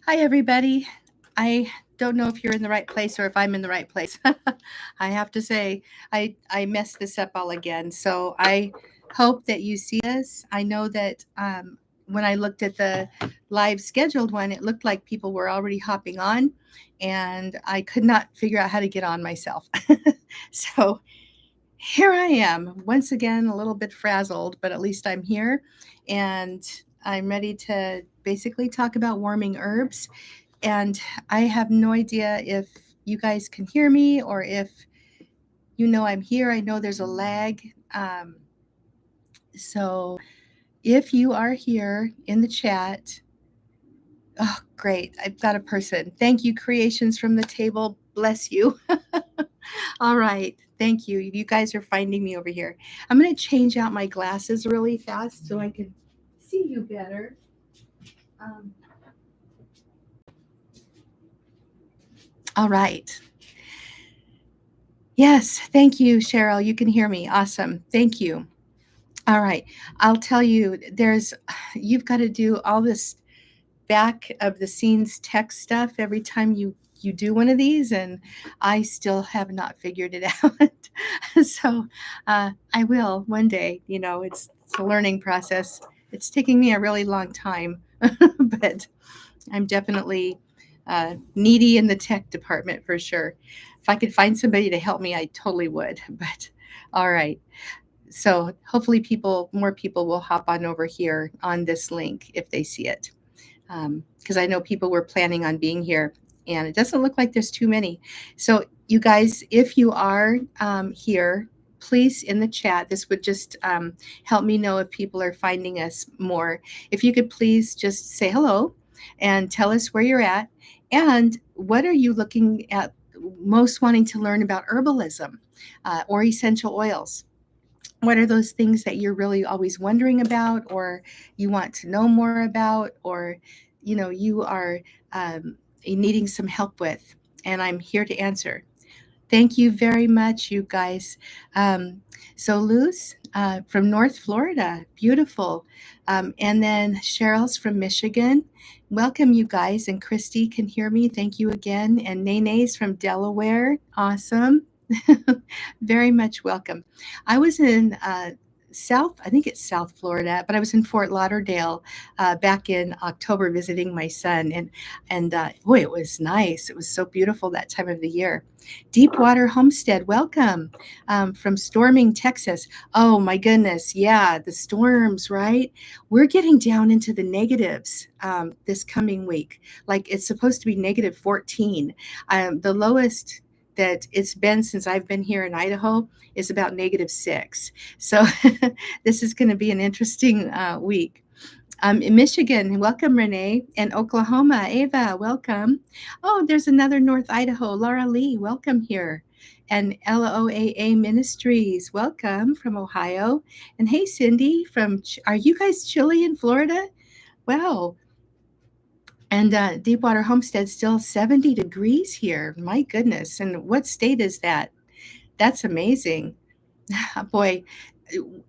Hi, everybody. I don't know if you're in the right place or if I'm in the right place. I have to say, I messed this up all again. So I hope that you see this. I know that when I looked at the live scheduled one, it looked like people were already hopping on, and I could not figure out how to get on myself. So here I am, once again, a little bit frazzled, but at least I'm here and I'm ready to basically talk about warming herbs. And I have no idea if you guys can hear me or if you know I'm here. I know there's a lag. So if you are here in the chat, oh, great. I've got a person. Thank you, Creations from the Table. Bless you. All right. Thank you. You guys are finding me over here. I'm going to change out my glasses really fast so I can see you better. Um, all right. Yes. Thank you, Cheryl. You can hear me. Awesome. Thank you. All right. I'll tell you, you've got to do all this back of the scenes tech stuff every time you do one of these, and I still have not figured it out. So I will one day. It's a learning process. It's taking me a really long time, but I'm definitely needy in the tech department for sure. If I could find somebody to help me, I totally would. But all right. So hopefully more people will hop on over here on this link if they see it, because I know people were planning on being here, and it doesn't look like there's too many. So you guys, if you are here, please in the chat, this would just help me know if people are finding us more. If you could please just say hello and tell us where you're at and what are you looking at most wanting to learn about herbalism or essential oils. What are those things that you're really always wondering about, or you want to know more about, or you are needing some help with, and I'm here to answer. Thank you very much, you guys. So Luz from North Florida, beautiful. And then Cheryl's from Michigan. Welcome, you guys. And Christy can hear me. Thank you again. And Nene's from Delaware. Awesome. Very much welcome. I was in I think it's South Florida, but I was in Fort Lauderdale back in October visiting my son, and boy, it was nice. It was so beautiful that time of the year. Deepwater Homestead, welcome from Storming, Texas. Oh my goodness, yeah, the storms, right? We're getting down into the negatives this coming week. Like it's supposed to be negative 14. The lowest that it's been since I've been here in Idaho is about -6. So this is going to be an interesting week. In Michigan, welcome, Renee. And Oklahoma, Ava, welcome. Oh, there's another North Idaho, Laura Lee, welcome here. And LOAA Ministries, welcome from Ohio. And hey, Cindy, are you guys chilly in Florida? Wow. And Deepwater Homestead still 70 degrees here. My goodness. And what state is that? That's amazing. Boy,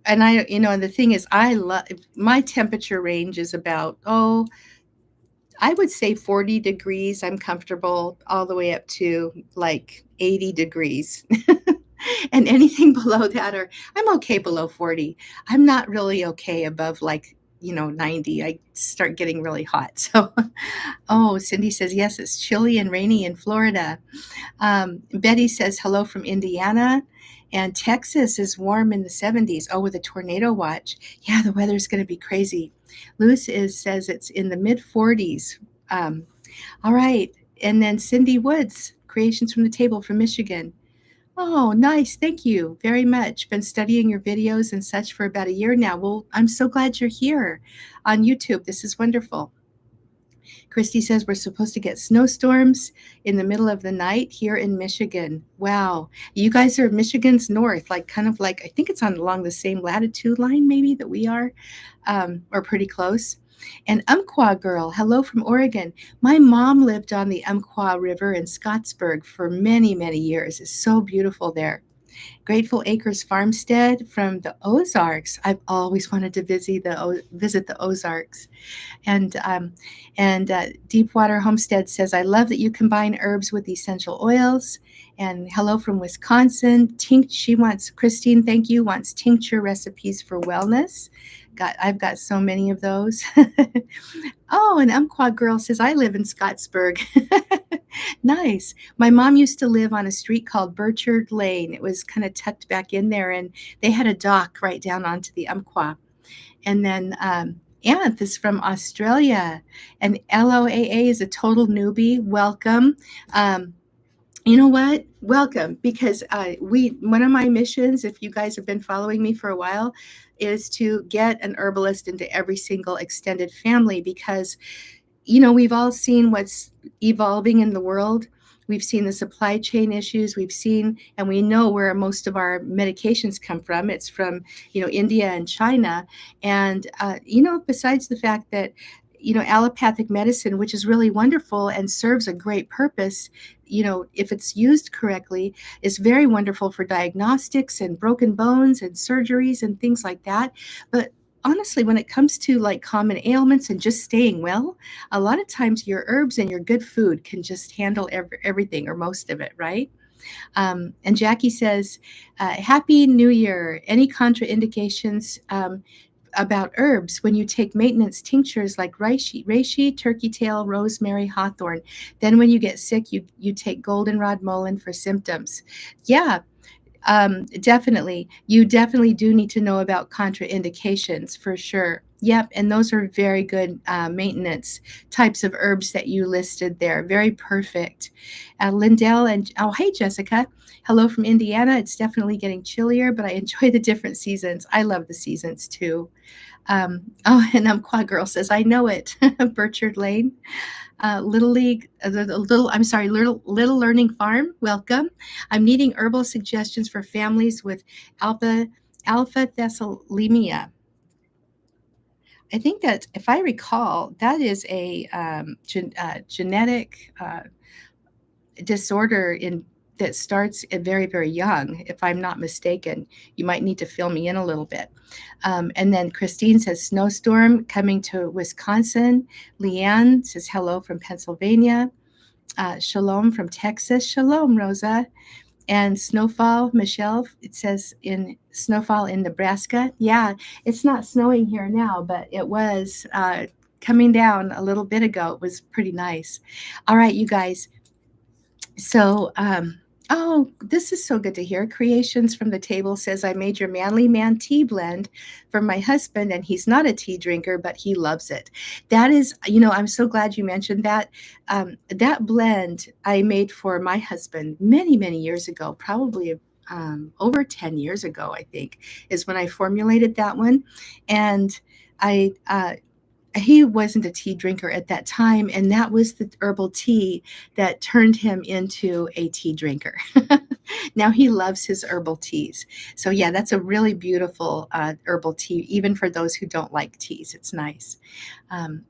and and the thing is, I love my temperature range is about, I would say 40 degrees. I'm comfortable all the way up to like 80 degrees. And anything below that, or I'm okay below 40. I'm not really okay above 90. I start getting really hot. So, oh, Cindy says, yes, it's chilly and rainy in Florida. Betty says, hello from Indiana. And Texas is warm in the 70s. Oh, with a tornado watch. Yeah, the weather's going to be crazy. Luz says it's in the mid 40s. All right. And then Cindy Woods, Creations from the Table from Michigan. Oh, nice. Thank you very much. Been studying your videos and such for about a year now. Well, I'm so glad you're here on YouTube. This is wonderful. Christy says we're supposed to get snowstorms in the middle of the night here in Michigan. Wow. You guys are Michigan's north, kind of like, I think it's along the same latitude line maybe that we are, or pretty close. And Umpqua girl, hello from Oregon. My mom lived on the Umpqua River in Scottsburg for many, many years. It's so beautiful there. Grateful Acres Farmstead from the Ozarks. I've always wanted to visit the Ozarks. And Deepwater Homestead says, I love that you combine herbs with essential oils. And hello from Wisconsin. She wants, Christine, thank you, wants tincture recipes for wellness. I've got so many of those. Oh, and Umpqua Girl says, I live in Scottsburg. Nice. My mom used to live on a street called Burchard Lane. It was kind of tucked back in there, and they had a dock right down onto the Umpqua. And then Anth is from Australia, and LOAA is a total newbie. Welcome. You know what? Welcome, because one of my missions, if you guys have been following me for a while, is to get an herbalist into every single extended family, because we've all seen what's evolving in the world. We've seen the supply chain issues. We've seen, and we know where most of our medications come from. It's from, India and China. And, besides the fact that, allopathic medicine, which is really wonderful and serves a great purpose, if it's used correctly, is very wonderful for diagnostics and broken bones and surgeries and things like that. But honestly, when it comes to like common ailments and just staying well, a lot of times your herbs and your good food can just handle everything or most of it, right? And Jackie says, Happy New Year. Any contraindications about herbs when you take maintenance tinctures like reishi, turkey tail, rosemary, hawthorn? Then when you get sick, you take goldenrod, mullein for symptoms. Yeah, definitely. You definitely do need to know about contraindications for sure. Yep, and those are very good maintenance types of herbs that you listed there. Very perfect. Lindell and, oh, hey, Jessica. Hello from Indiana. It's definitely getting chillier, but I enjoy the different seasons. I love the seasons too. And Quad Girl says, I know it. Burchard Lane. Little League, Little Learning Farm. Welcome. I'm needing herbal suggestions for families with alpha thalassemia. I think that, if I recall, that is a genetic disorder that starts at very, very young, if I'm not mistaken. You might need to fill me in a little bit. And then Christine says, snowstorm coming to Wisconsin. Leanne says, hello from Pennsylvania. Shalom from Texas. Shalom, Rosa. And snowfall, Michelle, it says in snowfall in Nebraska. Yeah, it's not snowing here now, but it was coming down a little bit ago. It was pretty nice. All right, you guys. So, oh, this is so good to hear. Creations from the Table says, I made your Manly Man tea blend for my husband, and he's not a tea drinker, but he loves it. That is, I'm so glad you mentioned that. That blend I made for my husband many, many years ago, probably over 10 years ago, I think, is when I formulated that one. And he wasn't a tea drinker at that time, and that was the herbal tea that turned him into a tea drinker. Now he loves his herbal teas. So yeah, that's a really beautiful herbal tea, even for those who don't like teas. It's nice. And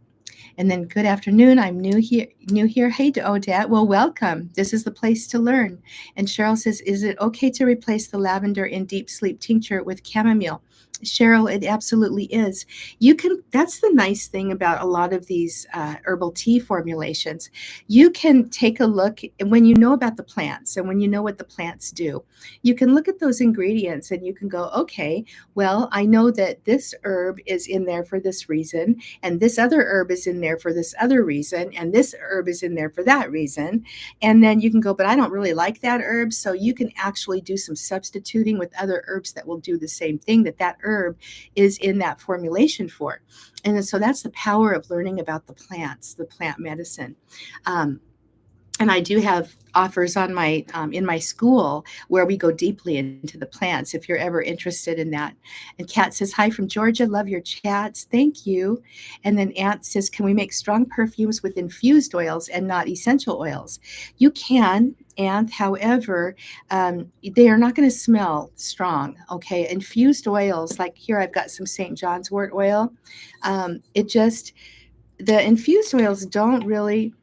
then, good afternoon. I'm new here. Hey, Odette. Well, welcome. This is the place to learn. And Cheryl says, is it okay to replace the lavender in deep sleep tincture with chamomile? Cheryl, it absolutely is. You can. That's the nice thing about a lot of these herbal tea formulations. You can take a look, and when you know about the plants and when you know what the plants do, you can look at those ingredients and you can go, okay, well, I know that this herb is in there for this reason, and this other herb is in there for this other reason, and this herb is in there for that reason. And then you can go, but I don't really like that herb. So you can actually do some substituting with other herbs that will do the same thing that herb is in that formulation for. And so that's the power of learning about the plants, the plant medicine. And I do have offers on my in my school where we go deeply into the plants, if you're ever interested in that. And Kat says, hi from Georgia. Love your chats. Thank you. And then Ant says, can we make strong perfumes with infused oils and not essential oils? You can. And however, they are not going to smell strong. Okay. Infused oils, like here, I've got some St. John's wort oil. The infused oils don't really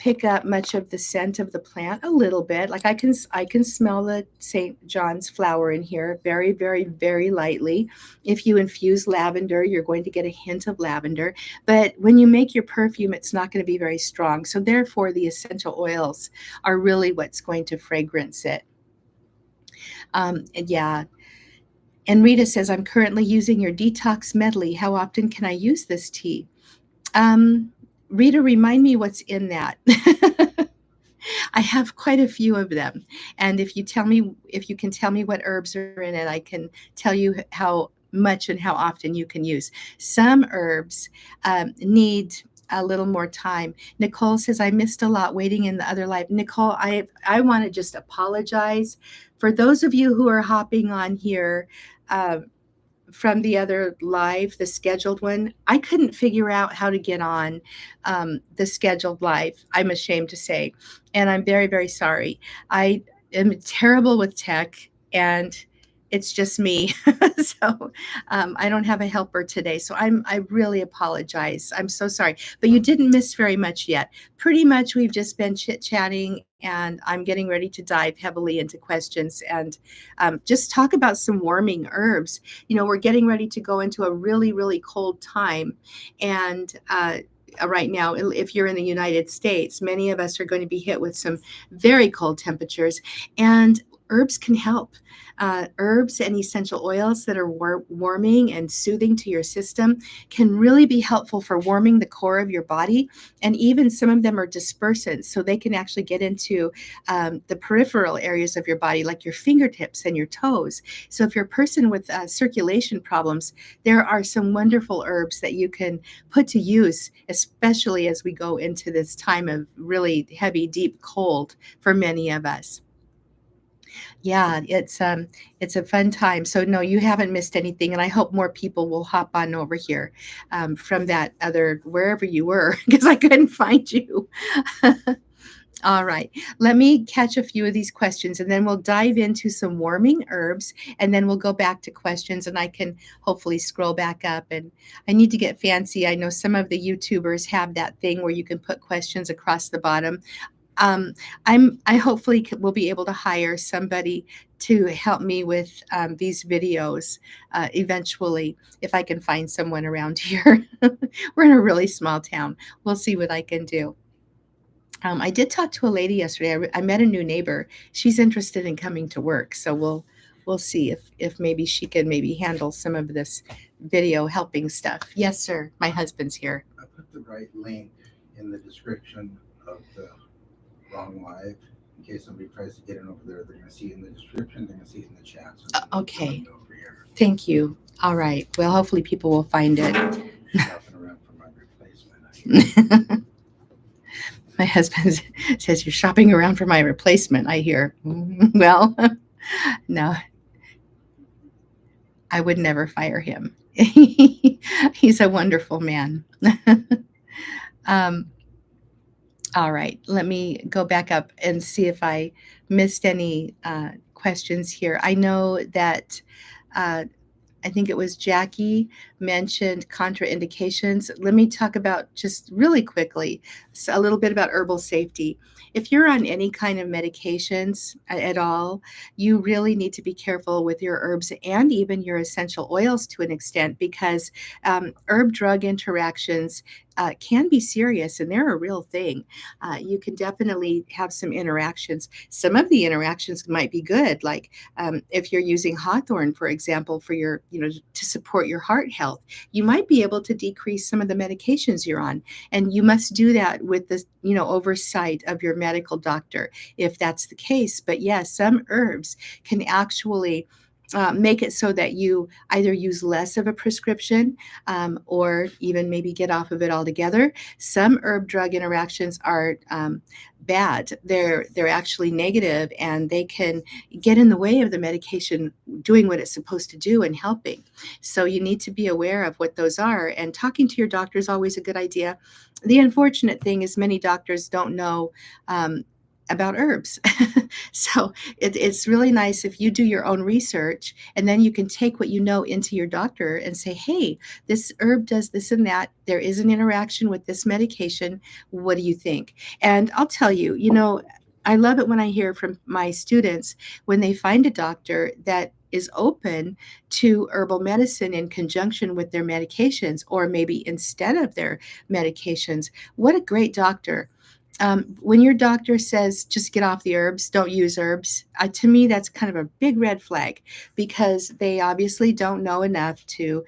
pick up much of the scent of the plant, a little bit. Like I can smell the St. John's flower in here very, very, very lightly. If you infuse lavender, you're going to get a hint of lavender. But when you make your perfume, it's not going to be very strong. So therefore, the essential oils are really what's going to fragrance it. And yeah. And Rita says, I'm currently using your detox medley. How often can I use this tea? Um, Rita, remind me what's in that. I have quite a few of them. And if you can tell me what herbs are in it, I can tell you how much and how often you can use. Some herbs need a little more time. Nicole says, I missed a lot waiting in the other live. Nicole, I want to just apologize for those of you who are hopping on here. From the other live, the scheduled one, I couldn't figure out how to get on the scheduled live, I'm ashamed to say. And I'm very, very sorry. I am terrible with tech, and it's just me. So I don't have a helper today. So I really apologize. I'm so sorry. But you didn't miss very much yet. Pretty much we've just been chit-chatting, and I'm getting ready to dive heavily into questions and just talk about some warming herbs. We're getting ready to go into a really, really cold time. And right now, if you're in the United States, many of us are going to be hit with some very cold temperatures, and herbs can help. Herbs and essential oils that are warming and soothing to your system can really be helpful for warming the core of your body. And even some of them are dispersants, so they can actually get into the peripheral areas of your body, like your fingertips and your toes. So if you're a person with circulation problems, there are some wonderful herbs that you can put to use, especially as we go into this time of really heavy, deep cold for many of us. Yeah, it's a fun time. So no, you haven't missed anything, and I hope more people will hop on over here from that other wherever you were, because I couldn't find you. All right, let me catch a few of these questions, and then we'll dive into some warming herbs, and then we'll go back to questions, and I can hopefully scroll back up. And I need to get fancy. I know some of the YouTubers have that thing where you can put questions across the bottom. um, I hopefully will be able to hire somebody to help me with these videos eventually, if I can find someone around here. We're in a really small town. We'll see what I can do. I did talk to a lady yesterday. I met a new neighbor. She's interested in coming to work, so we'll see if maybe she can maybe handle some of this video helping stuff. Yes, sir. My husband's here. I put the right link in the description of the wrong live. In case somebody tries to get in over there, they're going to see it in the description. They're going to see it in the chat. So Okay. Over here. Thank you. All right. Well, hopefully people will find it. Shopping around for my replacement. My husband says, you're shopping around for my replacement, I hear. Well, no, I would never fire him. He's a wonderful man. All right, let me go back up and see if I missed any questions here. I know that I think it was Jackie mentioned contraindications. Let me talk about just really quickly a little bit about herbal safety. If you're on any kind of medications at all, you really need to be careful with your herbs and even your essential oils to an extent, because herb-drug interactions can be serious, and they're a real thing. You can definitely have some interactions. Some of the interactions might be good, like if you're using Hawthorn, for example, for your, to support your heart health, you might be able to decrease some of the medications you're on. And you must do that with the, oversight of your medical doctor, if that's the case. But yes, some herbs can actually make it so that you either use less of a prescription or even maybe get off of it altogether. Some herb-drug interactions are bad. They're actually negative, and they can get in the way of the medication doing what it's supposed to do and helping. So you need to be aware of what those are, and talking to your doctor is always a good idea. The unfortunate thing is many doctors don't know about herbs. So it's really nice if you do your own research and then you can take what you know into your doctor and say, hey, this herb does this and that. There is an interaction with this medication. What do you think? And I'll tell you, I love it when I hear from my students when they find a doctor that is open to herbal medicine in conjunction with their medications or maybe instead of their medications. What a great doctor. When your doctor says just get off the herbs, don't use herbs, to me that's kind of a big red flag because they obviously don't know enough to,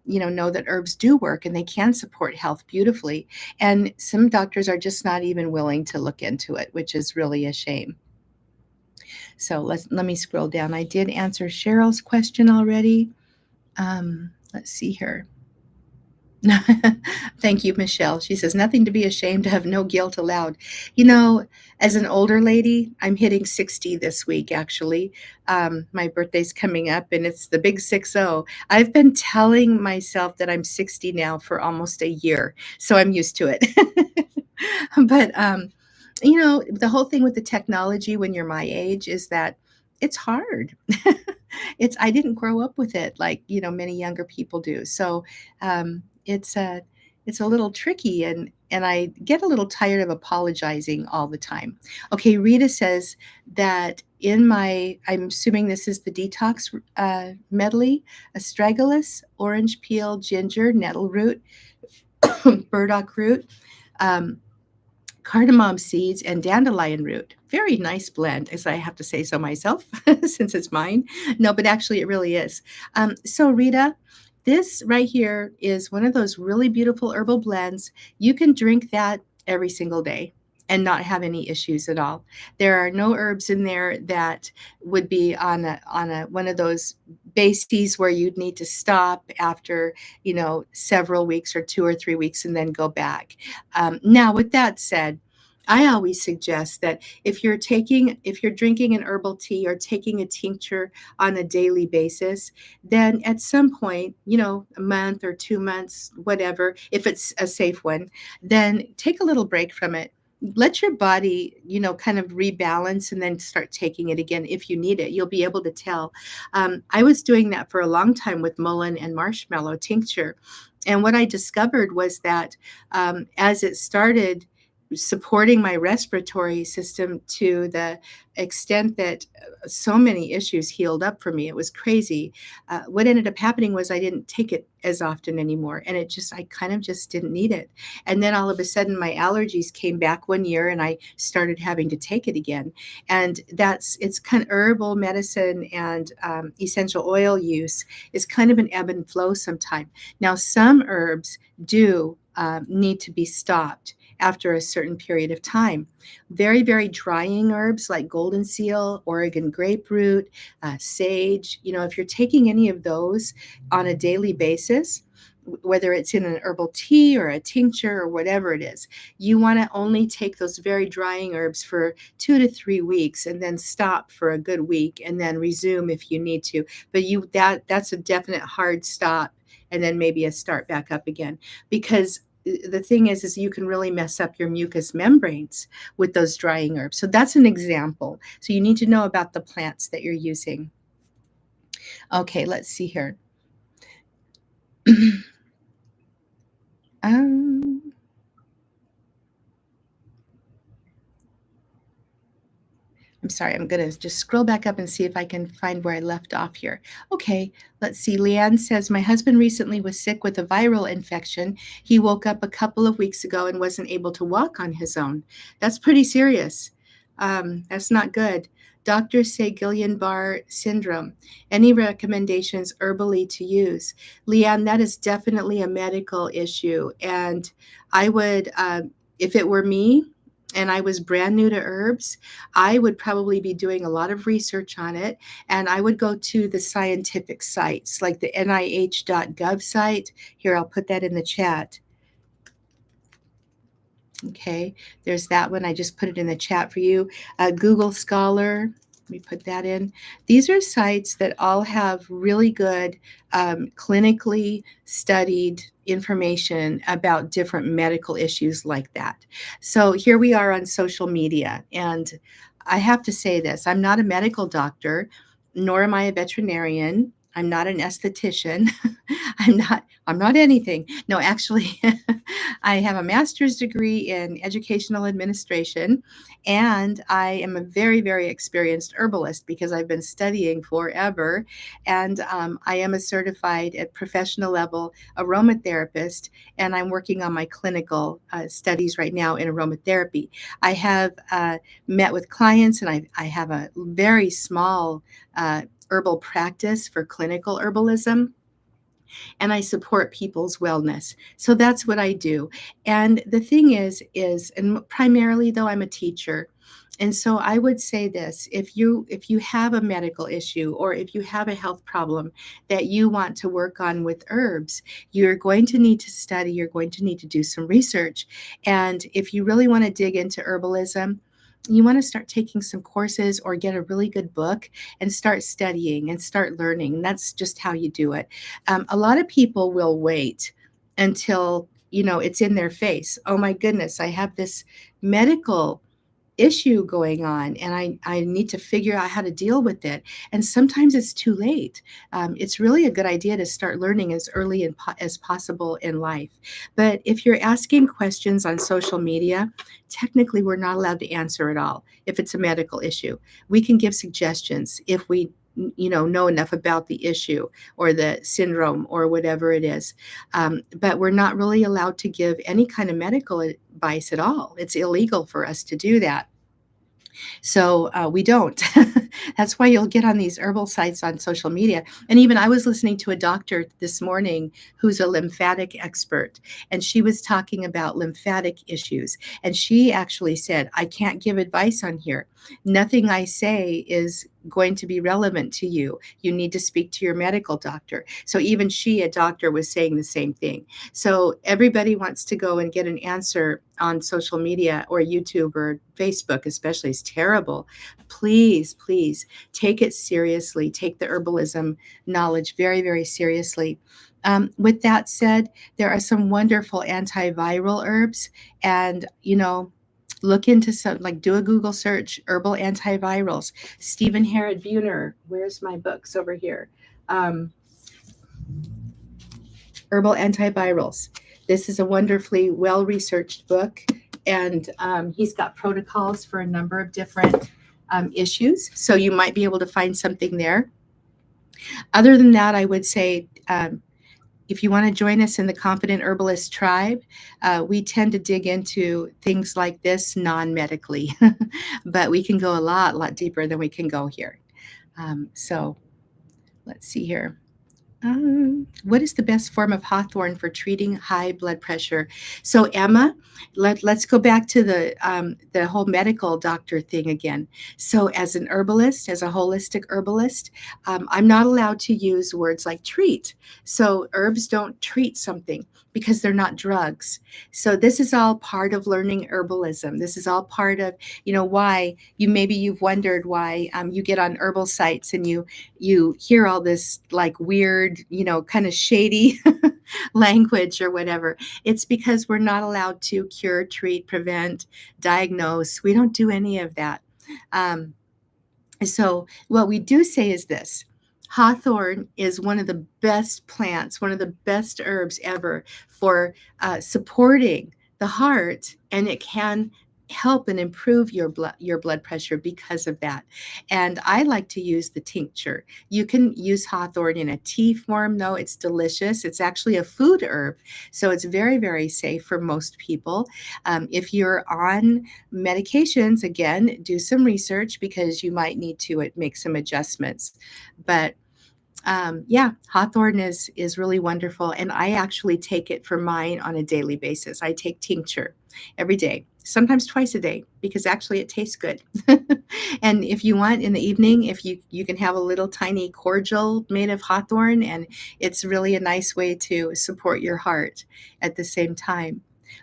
know that herbs do work and they can support health beautifully. And some doctors are just not even willing to look into it, which is really a shame. So let me scroll down. I did answer Cheryl's question already. Let's see here. Thank you, Michelle. She says, nothing to be ashamed of, no guilt allowed. You know, as an older lady, I'm hitting 60 this week, actually. My birthday's coming up, and it's the big 60. I've been telling myself that I'm 60 now for almost a year, so I'm used to it. But, the whole thing with the technology when you're my age is that it's hard. I didn't grow up with it like, many younger people do. So, it's a little tricky and I get a little tired of apologizing all the time. Okay, Rita says that I'm assuming this is the detox medley, astragalus, orange peel, ginger, nettle root, burdock root, um, cardamom seeds, and dandelion root. Very nice blend, as I have to say so myself, since it's mine. No, but actually, it really is. So, Rita, this right here is one of those really beautiful herbal blends. You can drink that every single day and not have any issues at all. There are no herbs in there that would be on a one of those bases where you'd need to stop after several weeks or 2 or 3 weeks and then go back. Now, with that said, I always suggest that if you're drinking an herbal tea or taking a tincture on a daily basis, then at some point, a month or 2 months, whatever, if it's a safe one, then take a little break from it. Let your body, kind of rebalance and then start taking it again if you need it. You'll be able to tell. I was doing that for a long time with Mullen and marshmallow tincture. And what I discovered was that as it started supporting my respiratory system to the extent that so many issues healed up for me. It was crazy. What ended up happening was I didn't take it as often anymore. And I kind of just didn't need it. And then all of a sudden, my allergies came back one year and I started having to take it again. And it's kind of herbal medicine and essential oil use is kind of an ebb and flow sometime. Now, some herbs do need to be stopped after a certain period of time. Very, very drying herbs like golden seal, Oregon grapefruit, sage, if you're taking any of those on a daily basis, whether it's in an herbal tea or a tincture or whatever it is, you want to only take those very drying herbs for 2 to 3 weeks and then stop for a good week and then resume if you need to. But that's a definite hard stop and then maybe a start back up again, because the thing is you can really mess up your mucous membranes with those drying herbs. So that's an example. So you need to know about the plants that you're using. Okay, let's see here. um, I'm sorry, I'm going to just scroll back up and see if I can find where I left off here. Okay, let's see. Leanne says, my husband recently was sick with a viral infection. He woke up a couple of weeks ago and wasn't able to walk on his own. That's pretty serious. That's not good. Doctors say Guillain-Barré syndrome. Any recommendations herbally to use? Leanne, that is definitely a medical issue. And I would, if it were me, and I was brand new to herbs, I would probably be doing a lot of research on it. And I would go to the scientific sites like the NIH.gov site. Here, I'll put that in the chat. Okay, there's that one. I just put it in the chat for you. Google Scholar. Let me put that in. These are sites that all have really good clinically studied information about different medical issues like that. So here we are on social media, and I have to say this: I'm not a medical doctor, nor am I a veterinarian. I'm not an esthetician. I'm not anything. No, actually, I have a master's degree in educational administration, and I am a very, very experienced herbalist because I've been studying forever. And I am a certified at professional level aromatherapist, and I'm working on my clinical studies right now in aromatherapy. I have met with clients, and I have a very small herbal practice for clinical herbalism, and I support people's wellness. So that's what I do. And the thing is, and primarily though, I'm a teacher. And so I would say this: if you have a medical issue, or if you have a health problem that you want to work on with herbs, you're going to need to study, you're going to need to do some research. And if you really want to dig into herbalism, you want to start taking some courses or get a really good book and start studying and start learning. And that's just how you do it. A lot of people will wait until it's in their face. Oh my goodness, I have this medical issue going on, and I need to figure out how to deal with it. And sometimes it's too late. It's really a good idea to start learning as early as possible in life. But if you're asking questions on social media, technically we're not allowed to answer at all if it's a medical issue. We can give suggestions if we know enough about the issue or the syndrome or whatever it is, but we're not really allowed to give any kind of medical advice at all. It's illegal for us to do that. So we don't. That's why you'll get on these herbal sites on social media. And even I was listening to a doctor this morning who's a lymphatic expert, and she was talking about lymphatic issues. And she actually said, I can't give advice on here. Nothing I say is going to be relevant to you. You need to speak to your medical doctor. So even she, a doctor, was saying the same thing. So everybody wants to go and get an answer on social media or YouTube or Facebook, especially, is terrible. Please, please take it seriously. Take the herbalism knowledge very, very seriously. With that said, there are some wonderful antiviral herbs, and look into some, like do a Google search, herbal antivirals. Stephen Herod Buhner, where's my books over here? Herbal Antivirals. This is a wonderfully well-researched book, and he's got protocols for a number of different issues. So you might be able to find something there. Other than that, I would say if you want to join us in the Confident Herbalist tribe, we tend to dig into things like this non-medically, but we can go a lot deeper than we can go here. So let's see here. What is the best form of Hawthorn for treating high blood pressure? So Emma, let's go back to the whole medical doctor thing again. So as an herbalist, as a holistic herbalist, I'm not allowed to use words like treat. So herbs don't treat something because they're not drugs. So this is all part of learning herbalism. This is all part of why you've wondered why you get on herbal sites and you hear all this like weird, kind of shady language or whatever. It's because we're not allowed to cure, treat, prevent, diagnose. We don't do any of that. So what we do say is this: Hawthorn is one of the best plants, one of the best herbs ever for supporting the heart, and it can help and improve your blood pressure because of that. And I like to use the tincture. You can use Hawthorn in a tea form, though. It's delicious. It's actually a food herb, so it's very, very safe for most people. If you're on medications, again, do some research because you might need to make some adjustments. But Hawthorn is really wonderful, and I actually take it for mine on a daily basis. I take tincture every day, sometimes twice a day, because actually it tastes good. And if you want, in the evening, if you can have a little tiny cordial made of Hawthorn, and it's really a nice way to support your heart at the same time.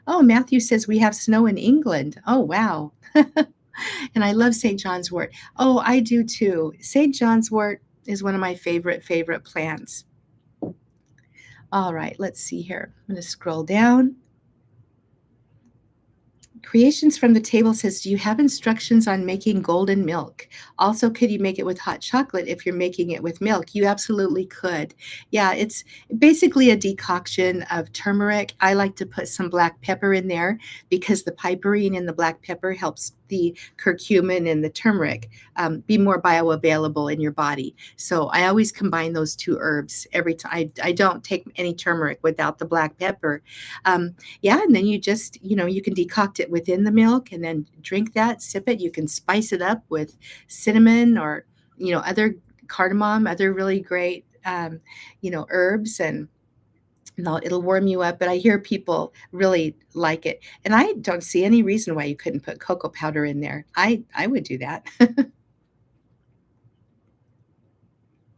Oh, Matthew says we have snow in England. Oh, wow. And I love St. John's wort. Oh, I do too. St. John's wort is one of my favorite plants. All right, let's see here. I'm going to scroll down. Creations from the Table says, do you have instructions on making golden milk? Also, could you make it with hot chocolate if you're making it with milk? You absolutely could. Yeah, it's basically a decoction of turmeric. I like to put some black pepper in there because the piperine in the black pepper helps the curcumin and the turmeric be more bioavailable in your body. So I always combine those two herbs every time. I don't take any turmeric without the black pepper. Yeah, and then you just, you can decoct it within the milk and then drink that, sip it. You can spice it up with cinnamon or, other cardamom, other really great, herbs, and it'll warm you up. But I hear people really like it. And I don't see any reason why you couldn't put cocoa powder in there. I would do that.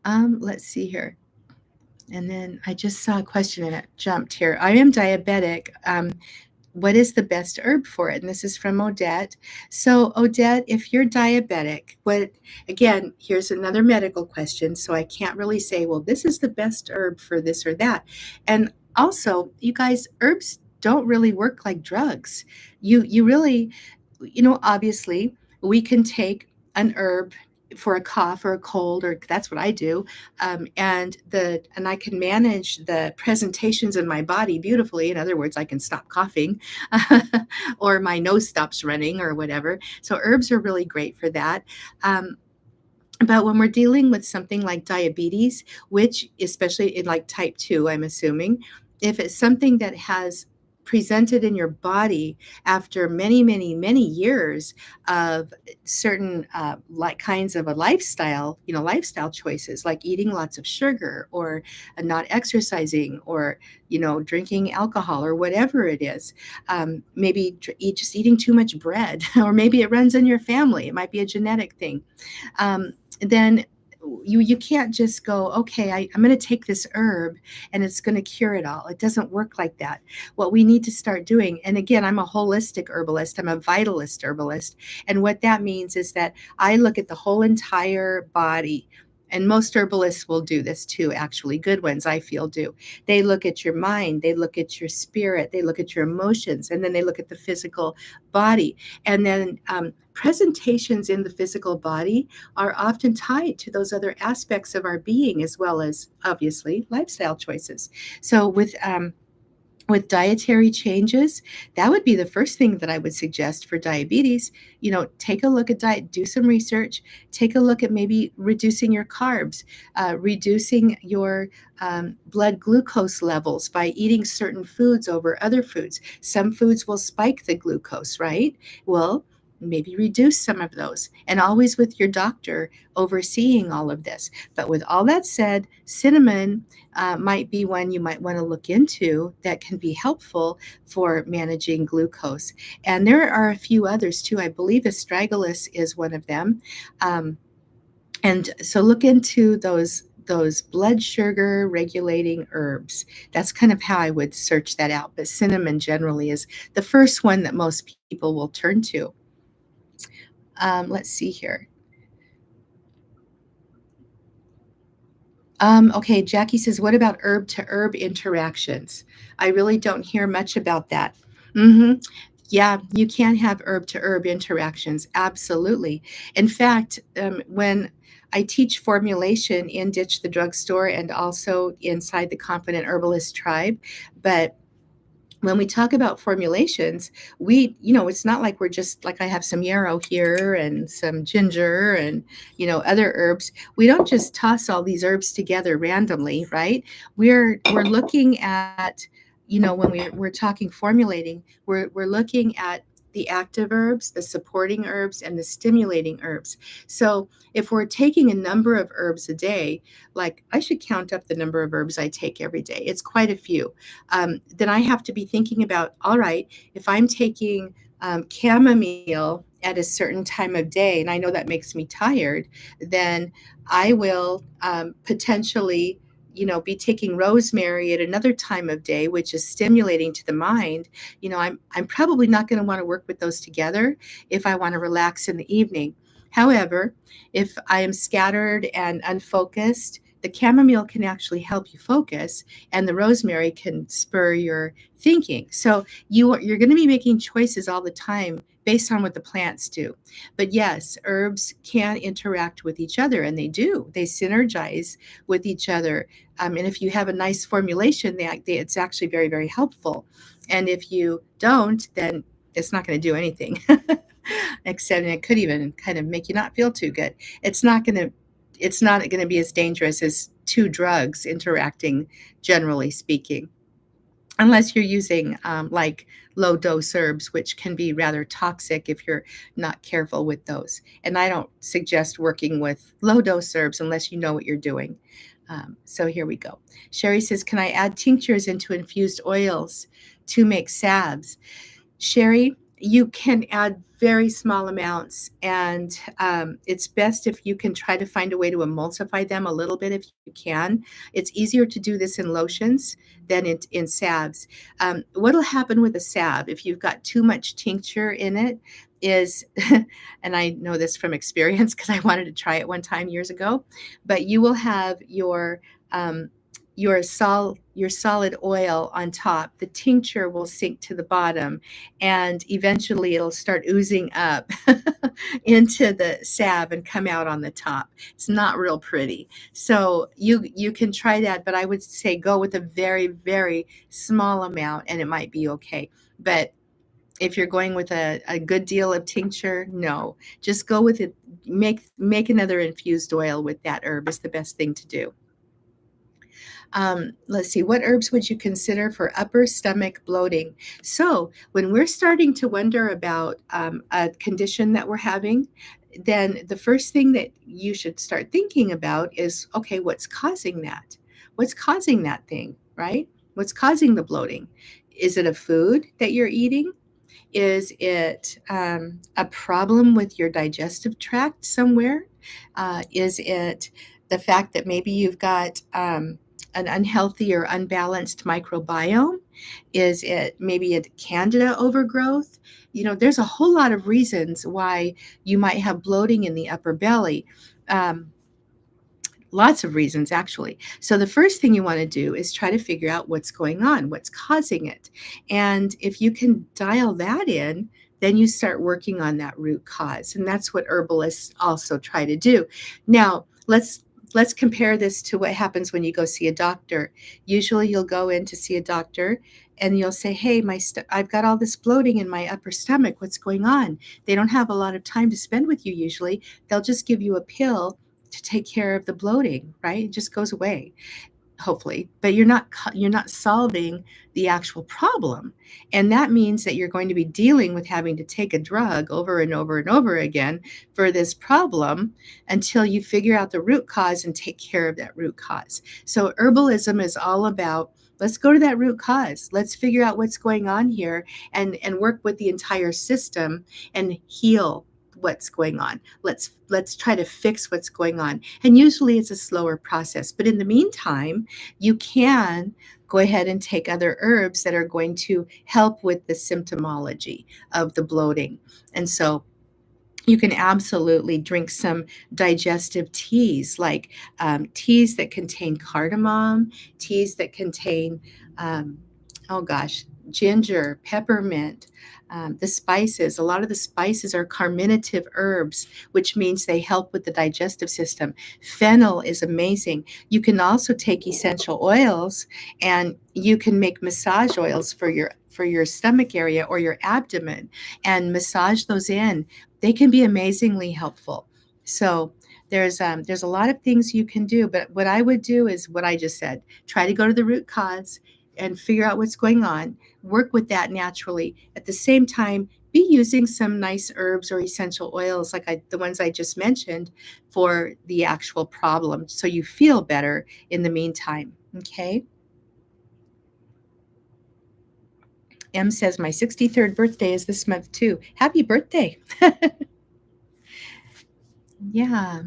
Let's see here. And then I just saw a question and it jumped here. I am diabetic. What is the best herb for it? And this is from Odette. So, Odette, if you're diabetic, again, here's another medical question. So, I can't really say, well, this is the best herb for this or that. And also, you guys, herbs don't really work like drugs. You really, obviously, we can take an herb for a cough or a cold, or that's what I do, and I can manage the presentations in my body beautifully. In other words, I can stop coughing, or my nose stops running, or whatever. So herbs are really great for that. But when we're dealing with something like diabetes, which especially in like type 2, I'm assuming, if it's something that has presented in your body after many years of certain like kinds of a lifestyle, lifestyle choices like eating lots of sugar, or not exercising, or drinking alcohol, or whatever it is, maybe just eating too much bread, or maybe it runs in your family. It might be a genetic thing. Then you can't just go, okay, I'm going to take this herb and it's going to cure it all. It doesn't work like that. What we need to start doing, and again, I'm a holistic herbalist, I'm a vitalist herbalist, and what that means is that I look at the whole entire body. And most herbalists will do this too, actually. Good ones, I feel, do. They look at your mind, they look at your spirit, they look at your emotions, and then they look at the physical body. And then presentations in the physical body are often tied to those other aspects of our being, as well as obviously lifestyle choices. So with dietary changes, that would be the first thing that I would suggest for diabetes. Take a look at diet, do some research, take a look at maybe reducing your carbs, reducing your blood glucose levels by eating certain foods over other foods. Some foods will spike the glucose, right? Well, maybe reduce some of those, and always with your doctor overseeing all of this. But with all that said, cinnamon might be one you might want to look into that can be helpful for managing glucose. And there are a few others too. I believe astragalus is one of them. And so look into those blood sugar regulating herbs. That's kind of how I would search that out. But cinnamon generally is the first one that most people will turn to. Let's see here. Okay, Jackie says, what about herb to herb interactions? I really don't hear much about that. hmm Yeah, you can have herb to herb interactions. Absolutely. In fact, when I teach formulation in Ditch the Drugstore and also inside the Confident Herbalist Tribe, but when we talk about formulations, it's not like we're just like I have some yarrow here and some ginger and, other herbs. We don't just toss all these herbs together randomly, right? We're looking at, when we're talking formulating, we're looking at the active herbs, the supporting herbs, and the stimulating herbs. So if we're taking a number of herbs a day, like I should count up the number of herbs I take every day. It's quite a few. Then I have to be thinking about, all right, if I'm taking chamomile at a certain time of day, and I know that makes me tired, then I will potentially be taking rosemary at another time of day, which is stimulating to the mind, I'm probably not going to want to work with those together if I want to relax in the evening. However, if I am scattered and unfocused, the chamomile can actually help you focus, and the rosemary can spur your thinking. So you're going to be making choices all the time based on what the plants do. But yes, herbs can interact with each other, and they do. They synergize with each other. And if you have a nice formulation, it's actually very, very helpful. And if you don't, then it's not going to do anything. Except it could even kind of make you not feel too good. It's not going to it's not going to be as dangerous as two drugs interacting, generally speaking, unless you're using like low dose herbs, which can be rather toxic if you're not careful with those. And I don't suggest working with low dose herbs unless you know what you're doing. So here we go. Sherry says, can I add tinctures into infused oils to make salves? Sherry, you can add very small amounts, and it's best if you can try to find a way to emulsify them a little bit if you can. It's easier to do this in lotions than in salves. What'll happen with a salve if you've got too much tincture in it is, and I know this from experience because I wanted to try it one time years ago, but you will have um, your solid oil on top. The tincture will sink to the bottom, and eventually it'll start oozing up into the salve and come out on the top. It's not real pretty. So you can try that, but I would say go with a very, very small amount and it might be okay. But if you're going with a good deal of tincture, no, just go with it. Make another infused oil with that herb is the best thing to do. Let's see, what herbs would you consider for upper stomach bloating? So, when we're starting to wonder about a condition that we're having, then the first thing that you should start thinking about is okay, what's causing that? What's causing that thing, right? What's causing the bloating? Is it a food that you're eating? Is it a problem with your digestive tract somewhere? Is it the fact that maybe you've got an unhealthy or unbalanced microbiome? Is it maybe a candida overgrowth? There's a whole lot of reasons why you might have bloating in the upper belly. Um, Lots of reasons, actually. So, the first thing you want to do is try to figure out what's going on, what's causing it. And if you can dial that in, then you start working on that root cause. And that's what herbalists also try to do. Now, let's compare this to what happens when you go see a doctor. Usually you'll go in to see a doctor and you'll say, hey, I've got all this bloating in my upper stomach. What's going on? They don't have a lot of time to spend with you usually. They'll just give you a pill to take care of the bloating, right? It just goes away, hopefully. But you're not solving the actual problem. And that means that you're going to be dealing with having to take a drug over and over and over again for this problem until you figure out the root cause and take care of that root cause. So herbalism is all about, let's go to that root cause. Let's figure out what's going on here and work with the entire system and heal what's going on. Let's try to fix what's going on. And usually it's a slower process. But in the meantime, you can go ahead and take other herbs that are going to help with the symptomology of the bloating. And so you can absolutely drink some digestive teas, like teas that contain cardamom, teas that contain, um, oh gosh, ginger, peppermint, the spices. A lot of the spices are carminative herbs, which means they help with the digestive system. Fennel is amazing. You can also take essential oils and you can make massage oils for your stomach area or your abdomen and massage those in. They can be amazingly helpful. So there's a lot of things you can do, but what I would do is what I just said. Try to go to the root cause and figure out what's going on. Work with that naturally. At the same time, be using some nice herbs or essential oils like the ones I just mentioned for the actual problem so you feel better in the meantime. Okay? M says, my 63rd birthday is this month too. Happy birthday. Yeah.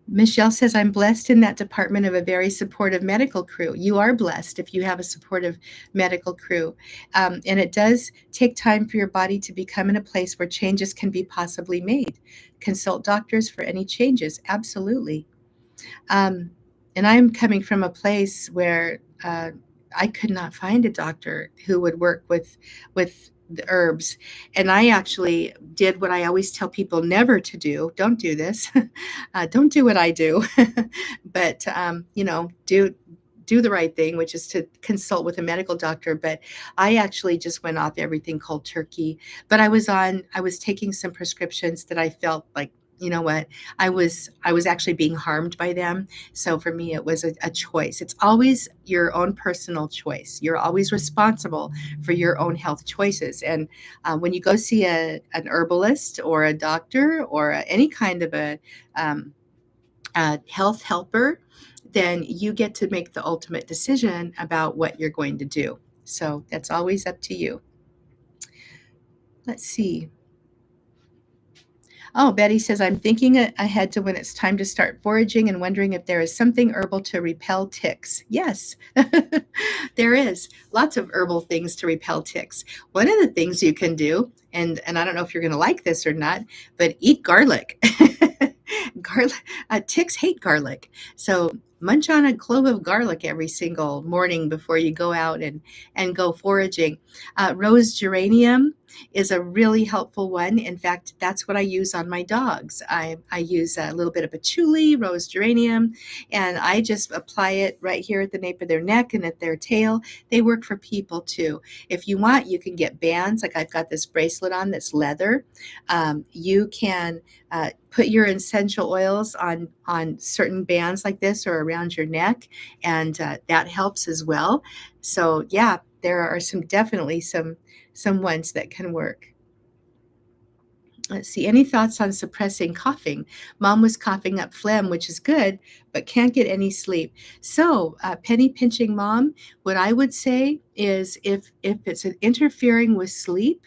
Michelle says, I'm blessed in that department of a very supportive medical crew. You are blessed if you have a supportive medical crew. And it does take time for your body to become in a place where changes can be possibly made. Consult doctors for any changes. Absolutely. Um, and I'm coming from a place where I could not find a doctor who would work with the herbs. And I actually did what I always tell people never to do. Don't do this. Don't do what I do. But do the right thing, which is to consult with a medical doctor. But I actually just went off everything cold turkey. But I was taking some prescriptions that I felt like, you know what, I was actually being harmed by them. So for me, it was a choice. It's always your own personal choice. You're always responsible for your own health choices. And when you go see an herbalist or a doctor or any kind of um, a health helper, then you get to make the ultimate decision about what you're going to do. So that's always up to you. Let's see. Oh, Betty says, I'm thinking ahead to when it's time to start foraging and wondering if there is something herbal to repel ticks. Yes, there is lots of herbal things to repel ticks. One of the things you can do, and I don't know if you're going to like this or not, but eat garlic. Garlic, ticks hate garlic. So munch on a clove of garlic every single morning before you go out and go foraging. Rose geranium is a really helpful one. In fact, that's what I use on my dogs. I use a little bit of patchouli, rose geranium, and I just apply it right here at the nape of their neck and at their tail. They work for people too. If you want, you can get bands. Like I've got this bracelet on that's leather. You can put your essential oils on certain bands like this or around your neck, and that helps as well. So yeah, there are definitely some ones that can work. Let's see. Any thoughts on suppressing coughing? Mom was coughing up phlegm, which is good, but can't get any sleep. So, penny pinching mom, what I would say is if it's interfering with sleep,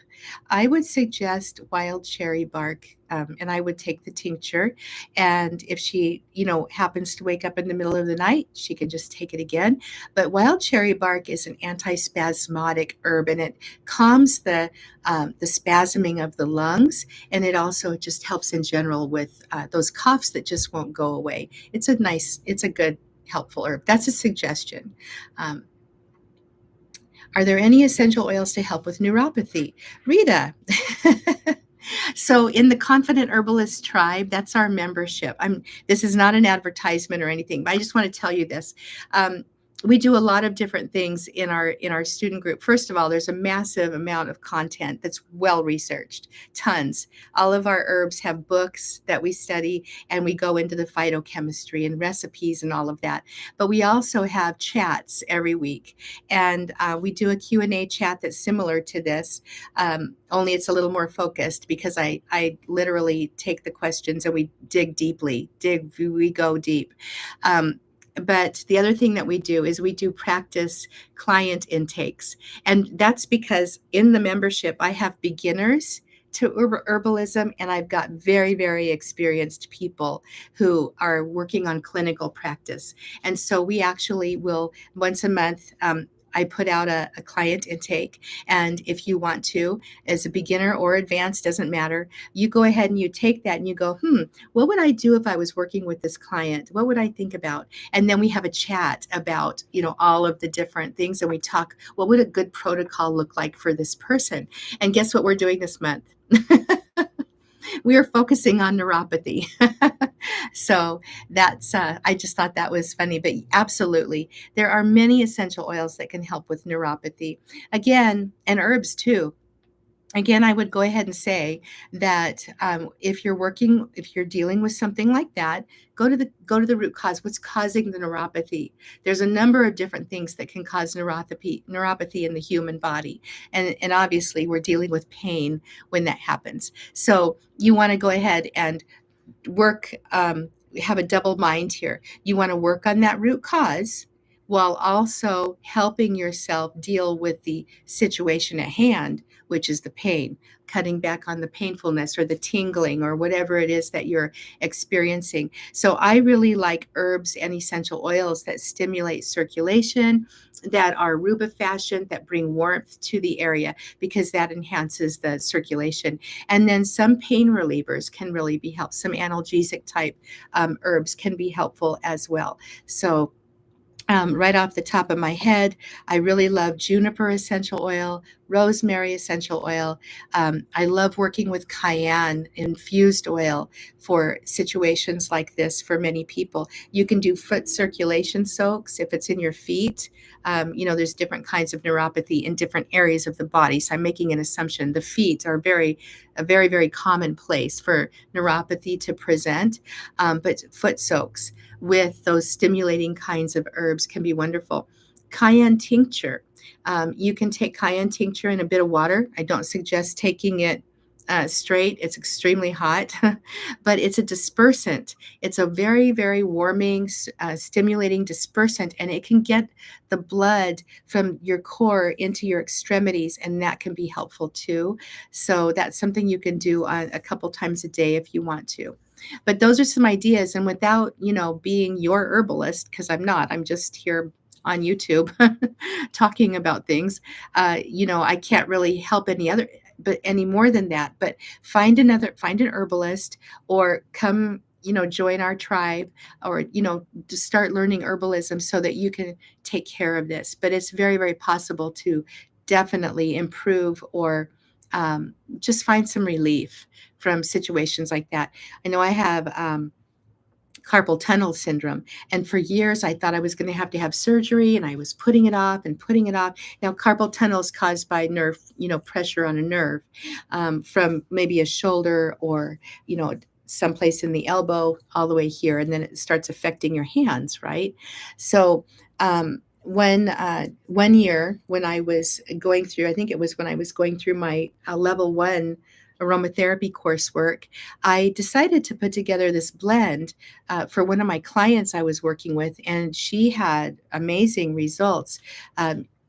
I would suggest wild cherry bark, and I would take the tincture. And if she, happens to wake up in the middle of the night, she can just take it again. But wild cherry bark is an antispasmodic herb, and it calms the spasming of the lungs, and it also just helps in general with those coughs that just won't go away. It's a good, helpful herb. That's a suggestion. Um, are there any essential oils to help with neuropathy? Rita. So in the Confident Herbalist Tribe, that's our membership. This is not an advertisement or anything, but I just want to tell you this. We do a lot of different things in our student group. First of all, there's a massive amount of content that's well researched, tons. All of our herbs have books that we study, and we go into the phytochemistry and recipes and all of that. But we also have chats every week, and we do a Q&A chat that's similar to this, only it's a little more focused because I literally take the questions and we we go deep. But the other thing that we do is we do practice client intakes. And that's because in the membership, I have beginners to herbalism, and I've got very, very experienced people who are working on clinical practice. And so we actually will once a month, I put out a client intake. And if you want to, as a beginner or advanced, doesn't matter, you go ahead and you take that and you go, what would I do if I was working with this client? What would I think about? And then we have a chat about, all of the different things. And we talk, what would a good protocol look like for this person? And guess what we're doing this month? We are focusing on neuropathy. So that's, I just thought that was funny, but absolutely. There are many essential oils that can help with neuropathy. Again, and herbs too. Again, I would go ahead and say that if you're dealing with something like that, go to the root cause. What's causing the neuropathy? There's a number of different things that can cause neuropathy in the human body, and obviously we're dealing with pain when that happens. So you want to go ahead and work. Have a double mind here. You want to work on that root cause, while also helping yourself deal with the situation at hand, which is the pain, cutting back on the painfulness or the tingling or whatever it is that you're experiencing. So I really like herbs and essential oils that stimulate circulation, that are rubefacient, that bring warmth to the area because that enhances the circulation. And then some pain relievers can really be helpful. Some analgesic type herbs can be helpful as well. So right off the top of my head, I really love juniper essential oil, rosemary essential oil. I love working with cayenne infused oil for situations like this for many people. You can do foot circulation soaks if it's in your feet. There's different kinds of neuropathy in different areas of the body. So I'm making an assumption. The feet are a very, very common place for neuropathy to present, but foot soaks with those stimulating kinds of herbs can be wonderful. Cayenne tincture. You can take cayenne tincture in a bit of water. I don't suggest taking it straight. It's extremely hot, but it's a dispersant. It's a very, very warming, stimulating dispersant, and it can get the blood from your core into your extremities, and that can be helpful too. So that's something you can do a couple times a day if you want to. But those are some ideas, and without being your herbalist, because I'm not, I'm just here on YouTube talking about things. I can't really help any more than that. But find an herbalist, or come join our tribe, or to start learning herbalism so that you can take care of this. But it's very, very possible to definitely improve, or just find some relief from situations like that. I know I have carpal tunnel syndrome. And for years, I thought I was going to have surgery, and I was putting it off and putting it off. Now, carpal tunnel is caused by nerve, pressure on a nerve, from maybe a shoulder, or, someplace in the elbow all the way here. And then it starts affecting your hands, right? So, one year when I was going through, I think it was when I was going through my level 1 aromatherapy coursework, I decided to put together this blend for one of my clients I was working with, and she had amazing results.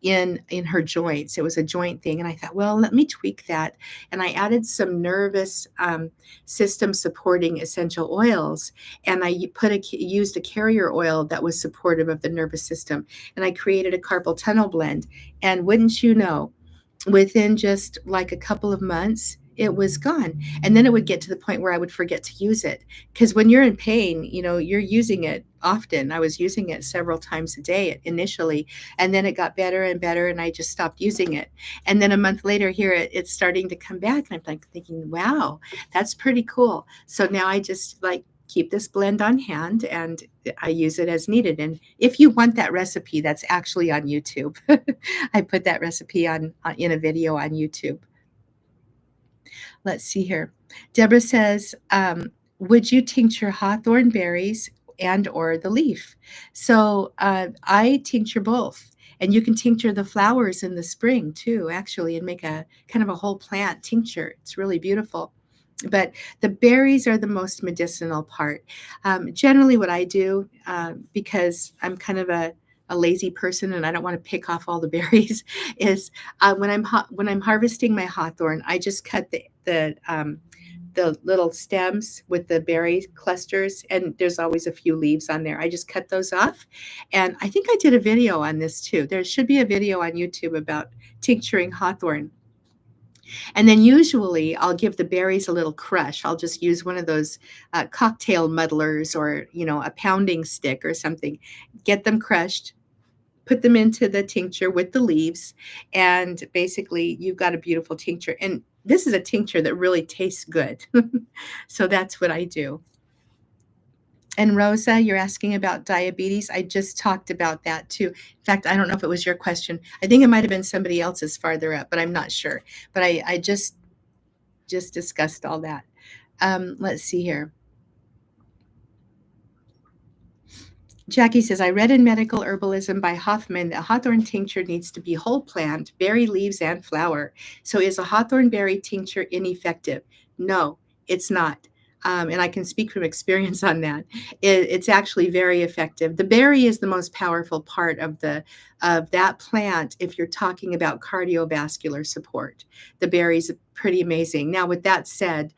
In her joints. It was a joint thing. And I thought, well, let me tweak that. And I added some nervous system supporting essential oils. And I used a carrier oil that was supportive of the nervous system. And I created a carpal tunnel blend. And wouldn't you know, within just like a couple of months, it was gone. And then it would get to the point where I would forget to use it. Because when you're in pain, you're using it often. I was using it several times a day initially, and then it got better and better, and I just stopped using it. And then a month later, here it's starting to come back, and I'm like thinking, wow, that's pretty cool. So now I just like keep this blend on hand, and I use it as needed. And if you want that recipe, that's actually on YouTube. I put that recipe in a video on YouTube. Let's see here. Deborah says, would you tincture hawthorn berries and or the leaf? So I tincture both. And you can tincture the flowers in the spring too, actually, and make a kind of a whole plant tincture. It's really beautiful. But the berries are the most medicinal part. Generally, what I do, because I'm kind of a lazy person and I don't want to pick off all the berries, is when I'm harvesting my hawthorn, I just cut the little stems with the berry clusters, and there's always a few leaves on there. I just cut those off, and I think I did a video on this too. There should be a video on YouTube about tincturing hawthorn. And then usually I'll give the berries a little crush. I'll just use one of those cocktail muddlers, or, a pounding stick or something. Get them crushed, put them into the tincture with the leaves, and basically you've got a beautiful tincture. And this is a tincture that really tastes good. So that's what I do. And Rosa, you're asking about diabetes. I just talked about that too. In fact, I don't know if it was your question. I think it might have been somebody else's farther up, but I'm not sure. But I just discussed all that. Let's see here. Jackie says, I read in Medical Herbalism by Hoffman that hawthorn tincture needs to be whole plant, berry, leaves, and flower. So is a hawthorn berry tincture ineffective? No, it's not. And I can speak from experience on that. It's actually very effective. The berry is the most powerful part of that plant if you're talking about cardiovascular support. The berry's pretty amazing. Now, with that said,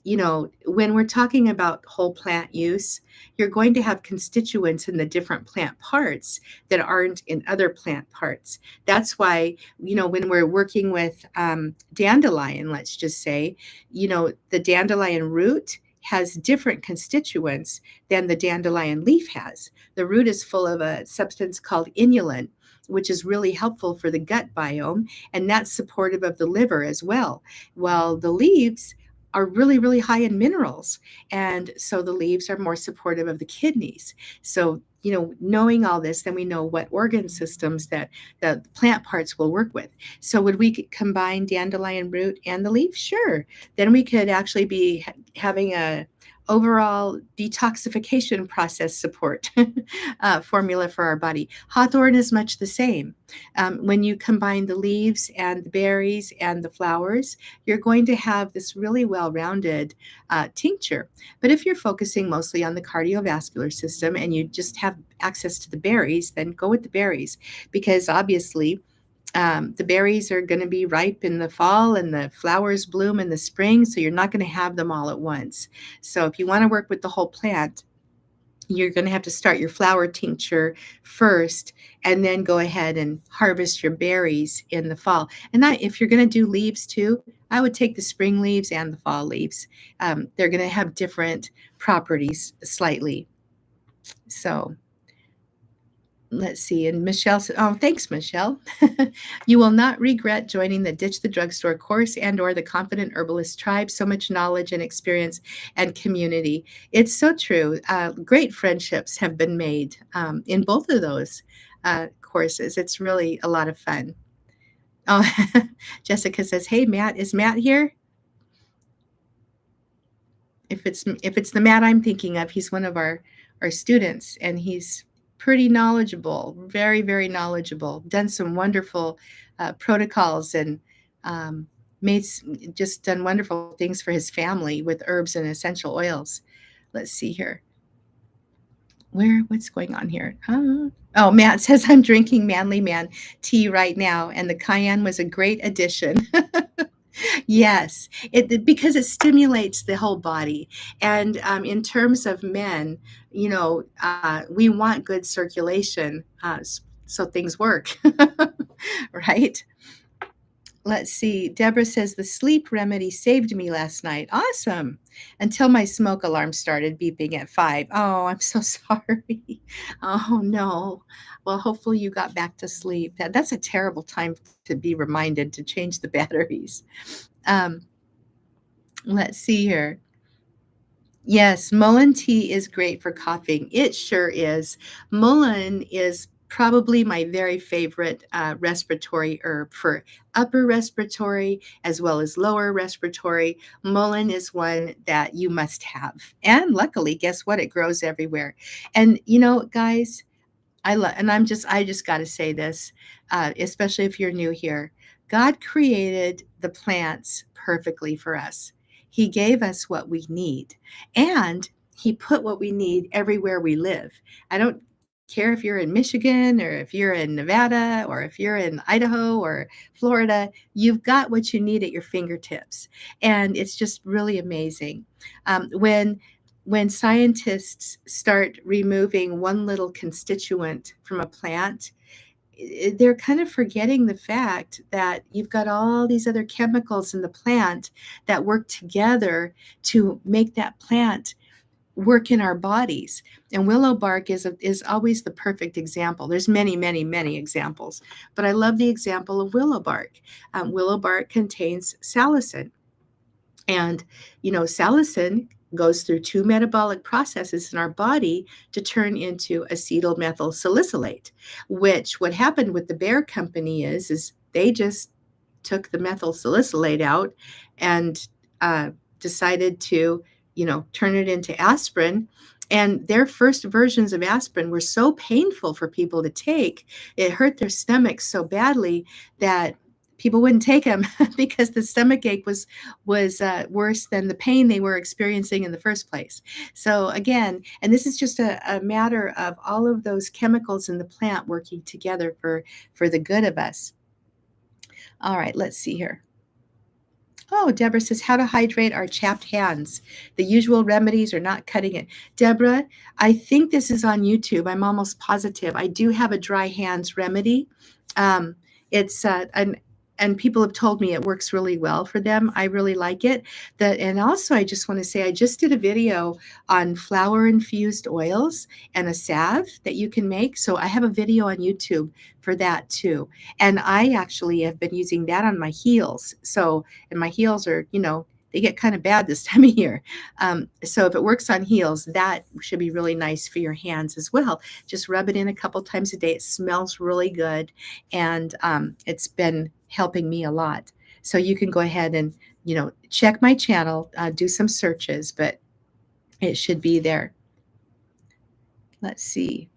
when we're talking about whole plant use, you're going to have constituents in the different plant parts that aren't in other plant parts. That's why, when we're working with dandelion, let's just say, the dandelion root has different constituents than the dandelion leaf has. The root is full of a substance called inulin, which is really helpful for the gut biome, and that's supportive of the liver as well. While the leaves are really, really high in minerals. And so the leaves are more supportive of the kidneys. So, knowing all this, then we know what organ systems that the plant parts will work with. So, would we combine dandelion root and the leaf? Sure. Then we could actually be having a overall detoxification process support formula for our body. Hawthorn is much the same. When you combine the leaves and the berries and the flowers, you're going to have this really well-rounded tincture. But if you're focusing mostly on the cardiovascular system and you just have access to the berries, then go with the berries, because obviously the berries are going to be ripe in the fall and the flowers bloom in the spring, so you're not going to have them all at once. So if you want to work with the whole plant, you're going to have to start your flower tincture first and then go ahead and harvest your berries in the fall. And if you're going to do leaves too, I would take the spring leaves and the fall leaves. They're going to have different properties slightly. So let's see. And Michelle said, oh, thanks, Michelle. You will not regret joining the Ditch the Drugstore course and or the Confident Herbalist tribe. So much knowledge and experience and community. It's so true. Great friendships have been made in both of those courses. It's really a lot of fun. Oh, Jessica says, hey, Matt, is Matt here? If it's the Matt I'm thinking of, he's one of our students, and he's pretty knowledgeable, very, very knowledgeable, done some wonderful protocols, and made just done wonderful things for his family with herbs and essential oils. Let's see here. What's going on here? Oh, Matt says, I'm drinking Manly Man tea right now, and the cayenne was a great addition. Yes, because it stimulates the whole body. And in terms of men, we want good circulation so things work, right? Let's see. Deborah says, the sleep remedy saved me last night. Awesome. Until my smoke alarm started beeping at 5. Oh, I'm so sorry. Oh, no. Well, hopefully you got back to sleep. That's a terrible time to be reminded to change the batteries. Let's see here. Yes, Mullen tea is great for coughing. It sure is. Mullen is probably my very favorite respiratory herb for upper respiratory as well as lower respiratory. Mullen is one that you must have. And luckily, guess what? It grows everywhere. And guys, I just got to say this, especially if you're new here. God created the plants perfectly for us. He gave us what we need, and He put what we need everywhere we live. I don't care if you're in Michigan or if you're in Nevada or if you're in Idaho or Florida, you've got what you need at your fingertips. And it's just really amazing. When scientists start removing one little constituent from a plant, they're kind of forgetting the fact that you've got all these other chemicals in the plant that work together to make that plant work in our bodies. And willow bark is always the perfect example. There's many, many, many examples, but I love the example of willow bark. Willow bark contains salicin. And, salicin goes through two metabolic processes in our body to turn into acetyl methyl salicylate, which what happened with the Bayer company is they just took the methyl salicylate out and decided to, turn it into aspirin. And their first versions of aspirin were so painful for people to take. It hurt their stomachs so badly that people wouldn't take them because the stomach ache was worse than the pain they were experiencing in the first place. So again, and this is just a matter of all of those chemicals in the plant working together for the good of us. All right, let's see here. Oh, Deborah says, how to hydrate our chapped hands. The usual remedies are not cutting it. Deborah, I think this is on YouTube. I'm almost positive. I do have a dry hands remedy. Um, it's and people have told me it works really well for them. I really like it. And also, I just want to say, I just did a video on flower infused oils and a salve that you can make. So I have a video on YouTube for that too. And I actually have been using that on my heels. So, and my heels are, they get kind of bad this time of year. So if it works on heels, that should be really nice for your hands as well. Just rub it in a couple times a day. It smells really good, and it's been helping me a lot. So you can go ahead and check my channel, do some searches, but it should be there. Let's see.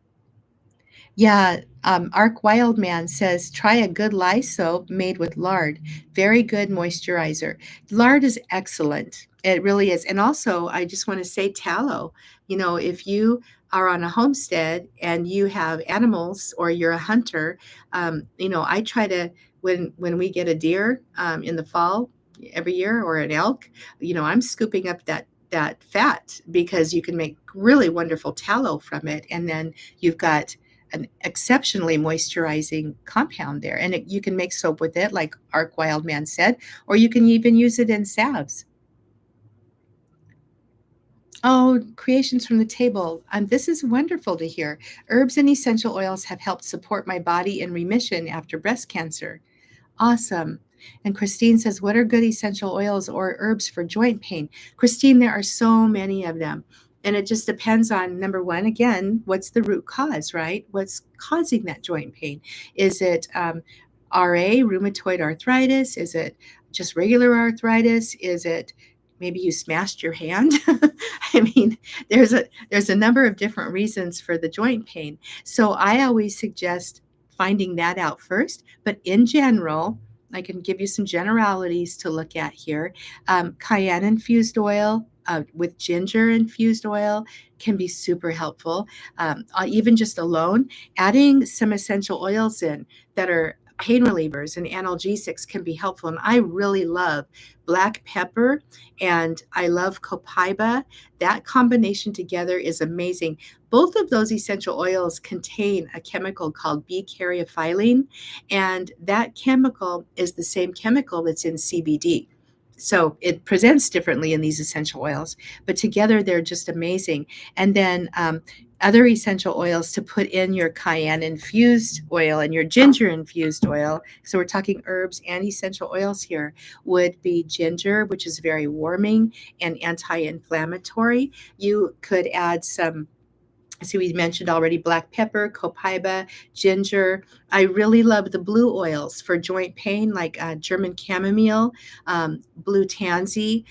Yeah, Ark Wildman says try a good lye soap made with lard. Very good moisturizer. Lard is excellent. It really is. And also, I just want to say tallow. If you are on a homestead and you have animals or you're a hunter, I try to when we get a deer in the fall every year or an elk, I'm scooping up that fat because you can make really wonderful tallow from it, and then you've got an exceptionally moisturizing compound there. And you can make soap with it, like Ark Wildman said, or you can even use it in salves. Oh, creations from the table. This is wonderful to hear. Herbs and essential oils have helped support my body in remission after breast cancer. Awesome. And Christine says, what are good essential oils or herbs for joint pain? Christine, there are so many of them. And it just depends on, number one, again, what's the root cause, right? What's causing that joint pain? Is it RA, rheumatoid arthritis? Is it just regular arthritis? Is it maybe you smashed your hand? I mean, there's a number of different reasons for the joint pain. So I always suggest finding that out first. But in general, I can give you some generalities to look at here. Cayenne infused oil with ginger infused oil can be super helpful. Even just alone, adding some essential oils in that are pain relievers and analgesics can be helpful. And I really love black pepper and I love copaiba. That combination together is amazing. Both of those essential oils contain a chemical called B-caryophyllene, and that chemical is the same chemical that's in CBD. So it presents differently in these essential oils, but together they're just amazing. And then other essential oils to put in your cayenne infused oil and your ginger infused oil. So we're talking herbs and essential oils here, would be ginger, which is very warming and anti-inflammatory. You could add some, see, we mentioned already black pepper, copaiba, ginger. I really love the blue oils for joint pain, like German chamomile, blue tansy.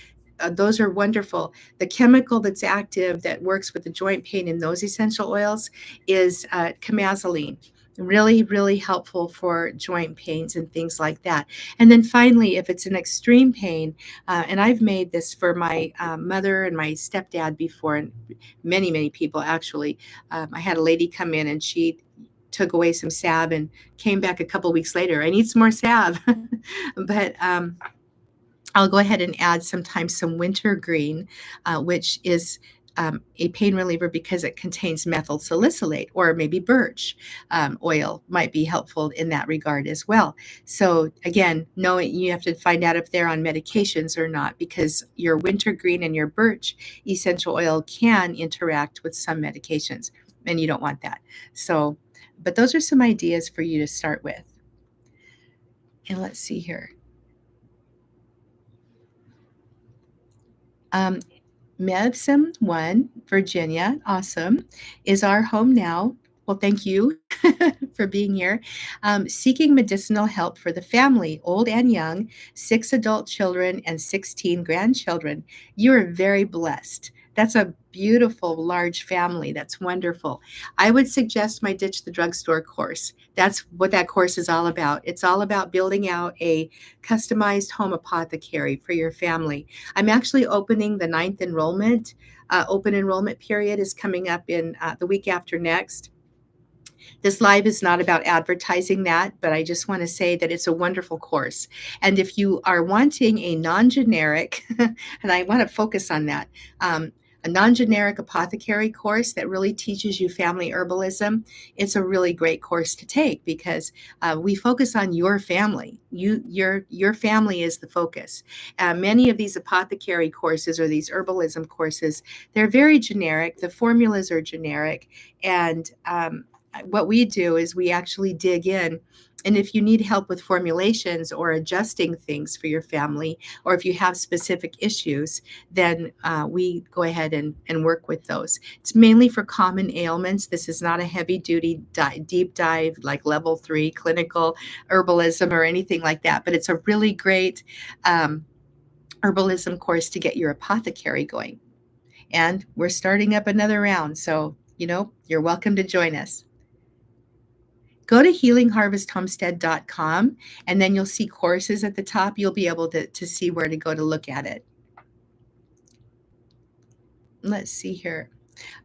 Those are wonderful. The chemical that's active that works with the joint pain in those essential oils is chemazoline. Really, really helpful for joint pains and things like that. And then finally, if it's an extreme pain, and I've made this for my mother and my stepdad before, and many, many people actually. I had a lady come in and she took away some salve and came back a couple weeks later. I need some more salve. But I'll go ahead and add sometimes some wintergreen, which is a pain reliever because it contains methyl salicylate, or maybe birch oil might be helpful in that regard as well. So again, knowing, you have to find out if they're on medications or not, because your wintergreen and your birch essential oil can interact with some medications, and you don't want that. So, but those are some ideas for you to start with. And let's see here. Medicine One, Virginia, awesome, is our home now. Well, thank you for being here. Seeking medicinal help for the family, old and young, 6 adult children and 16 grandchildren. You are very blessed. That's a beautiful, large family. That's wonderful. I would suggest my Ditch the Drugstore course. That's what that course is all about. It's all about building out a customized home apothecary for your family. I'm actually opening the ninth enrollment. Open enrollment period is coming up in the week after next. This live is not about advertising that, but I just want to say that it's a wonderful course. And if you are wanting a non generic, and I want to focus on that, a non generic apothecary course that really teaches you family herbalism, it's a really great course to take because we focus on your family. Your family is the focus. Many of these apothecary courses or these herbalism courses, they're very generic. The formulas are generic, and what we do is we actually dig in. And if you need help with formulations or adjusting things for your family, or if you have specific issues, then we go ahead and work with those. It's mainly for common ailments. This is not a heavy duty deep dive like level 3 clinical herbalism or anything like that, but it's a really great herbalism course to get your apothecary going. And we're starting up another round. So, you're welcome to join us. Go to healingharvesthomestead.com and then you'll see courses at the top. You'll be able to see where to go to look at it. Let's see here.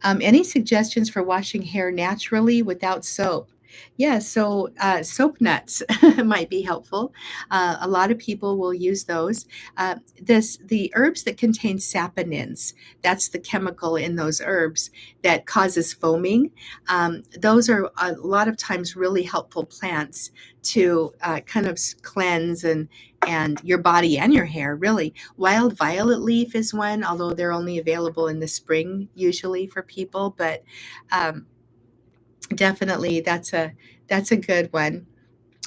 Any suggestions for washing hair naturally without soap? Yeah, so soap nuts might be helpful. A lot of people will use those. The herbs that contain saponins, that's the chemical in those herbs that causes foaming. Those are a lot of times really helpful plants to kind of cleanse and your body and your hair, really. Wild violet leaf is one, although they're only available in the spring usually for people, but definitely that's a good one.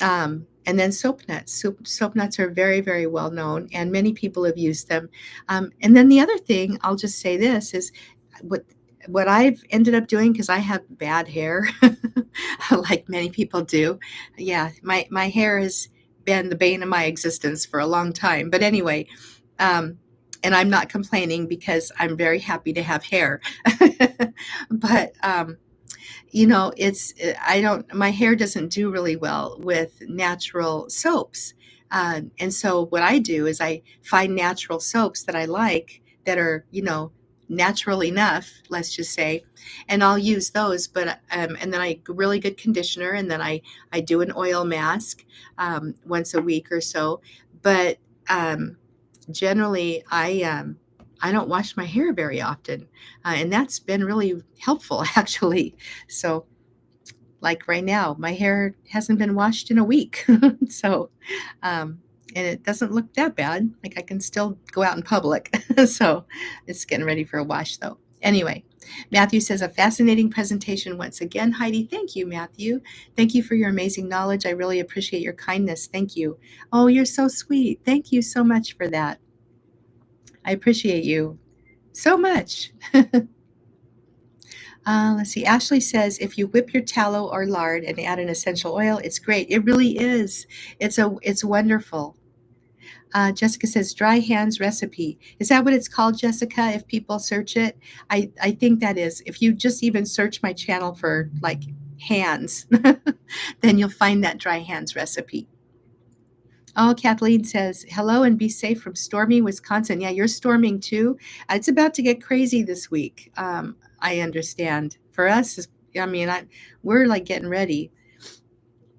And then soap nuts. Soap nuts are very, very well known, and many people have used them. And then the other thing, I'll just say this, is what I've ended up doing, because I have bad hair, like many people do. Yeah, my hair has been the bane of my existence for a long time. But anyway, and I'm not complaining because I'm very happy to have hair. But my hair doesn't do really well with natural soaps. And so what I do is I find natural soaps that I like that are, natural enough, let's just say, and I'll use those. But and then I really good conditioner, and then I do an oil mask once a week or so. But generally, I don't wash my hair very often, and that's been really helpful, actually. So, like right now, my hair hasn't been washed in a week, so and it doesn't look that bad. Like I can still go out in public, so it's getting ready for a wash, though. Anyway, Matthew says, a fascinating presentation once again, Heidi. Thank you, Matthew. Thank you for your amazing knowledge. I really appreciate your kindness. Thank you. Oh, you're so sweet. Thank you so much for that. I appreciate you so much. Let's see. Ashley says, if you whip your tallow or lard and add an essential oil, it's great. It really is. It's wonderful. Jessica says, dry hands recipe. Is that what it's called, Jessica? If people search it, I think that is. If you just even search my channel for like hands, then you'll find that dry hands recipe. Oh, Kathleen says, hello and be safe from stormy Wisconsin. Yeah, you're storming too. It's about to get crazy this week. I understand. For us, we're like getting ready.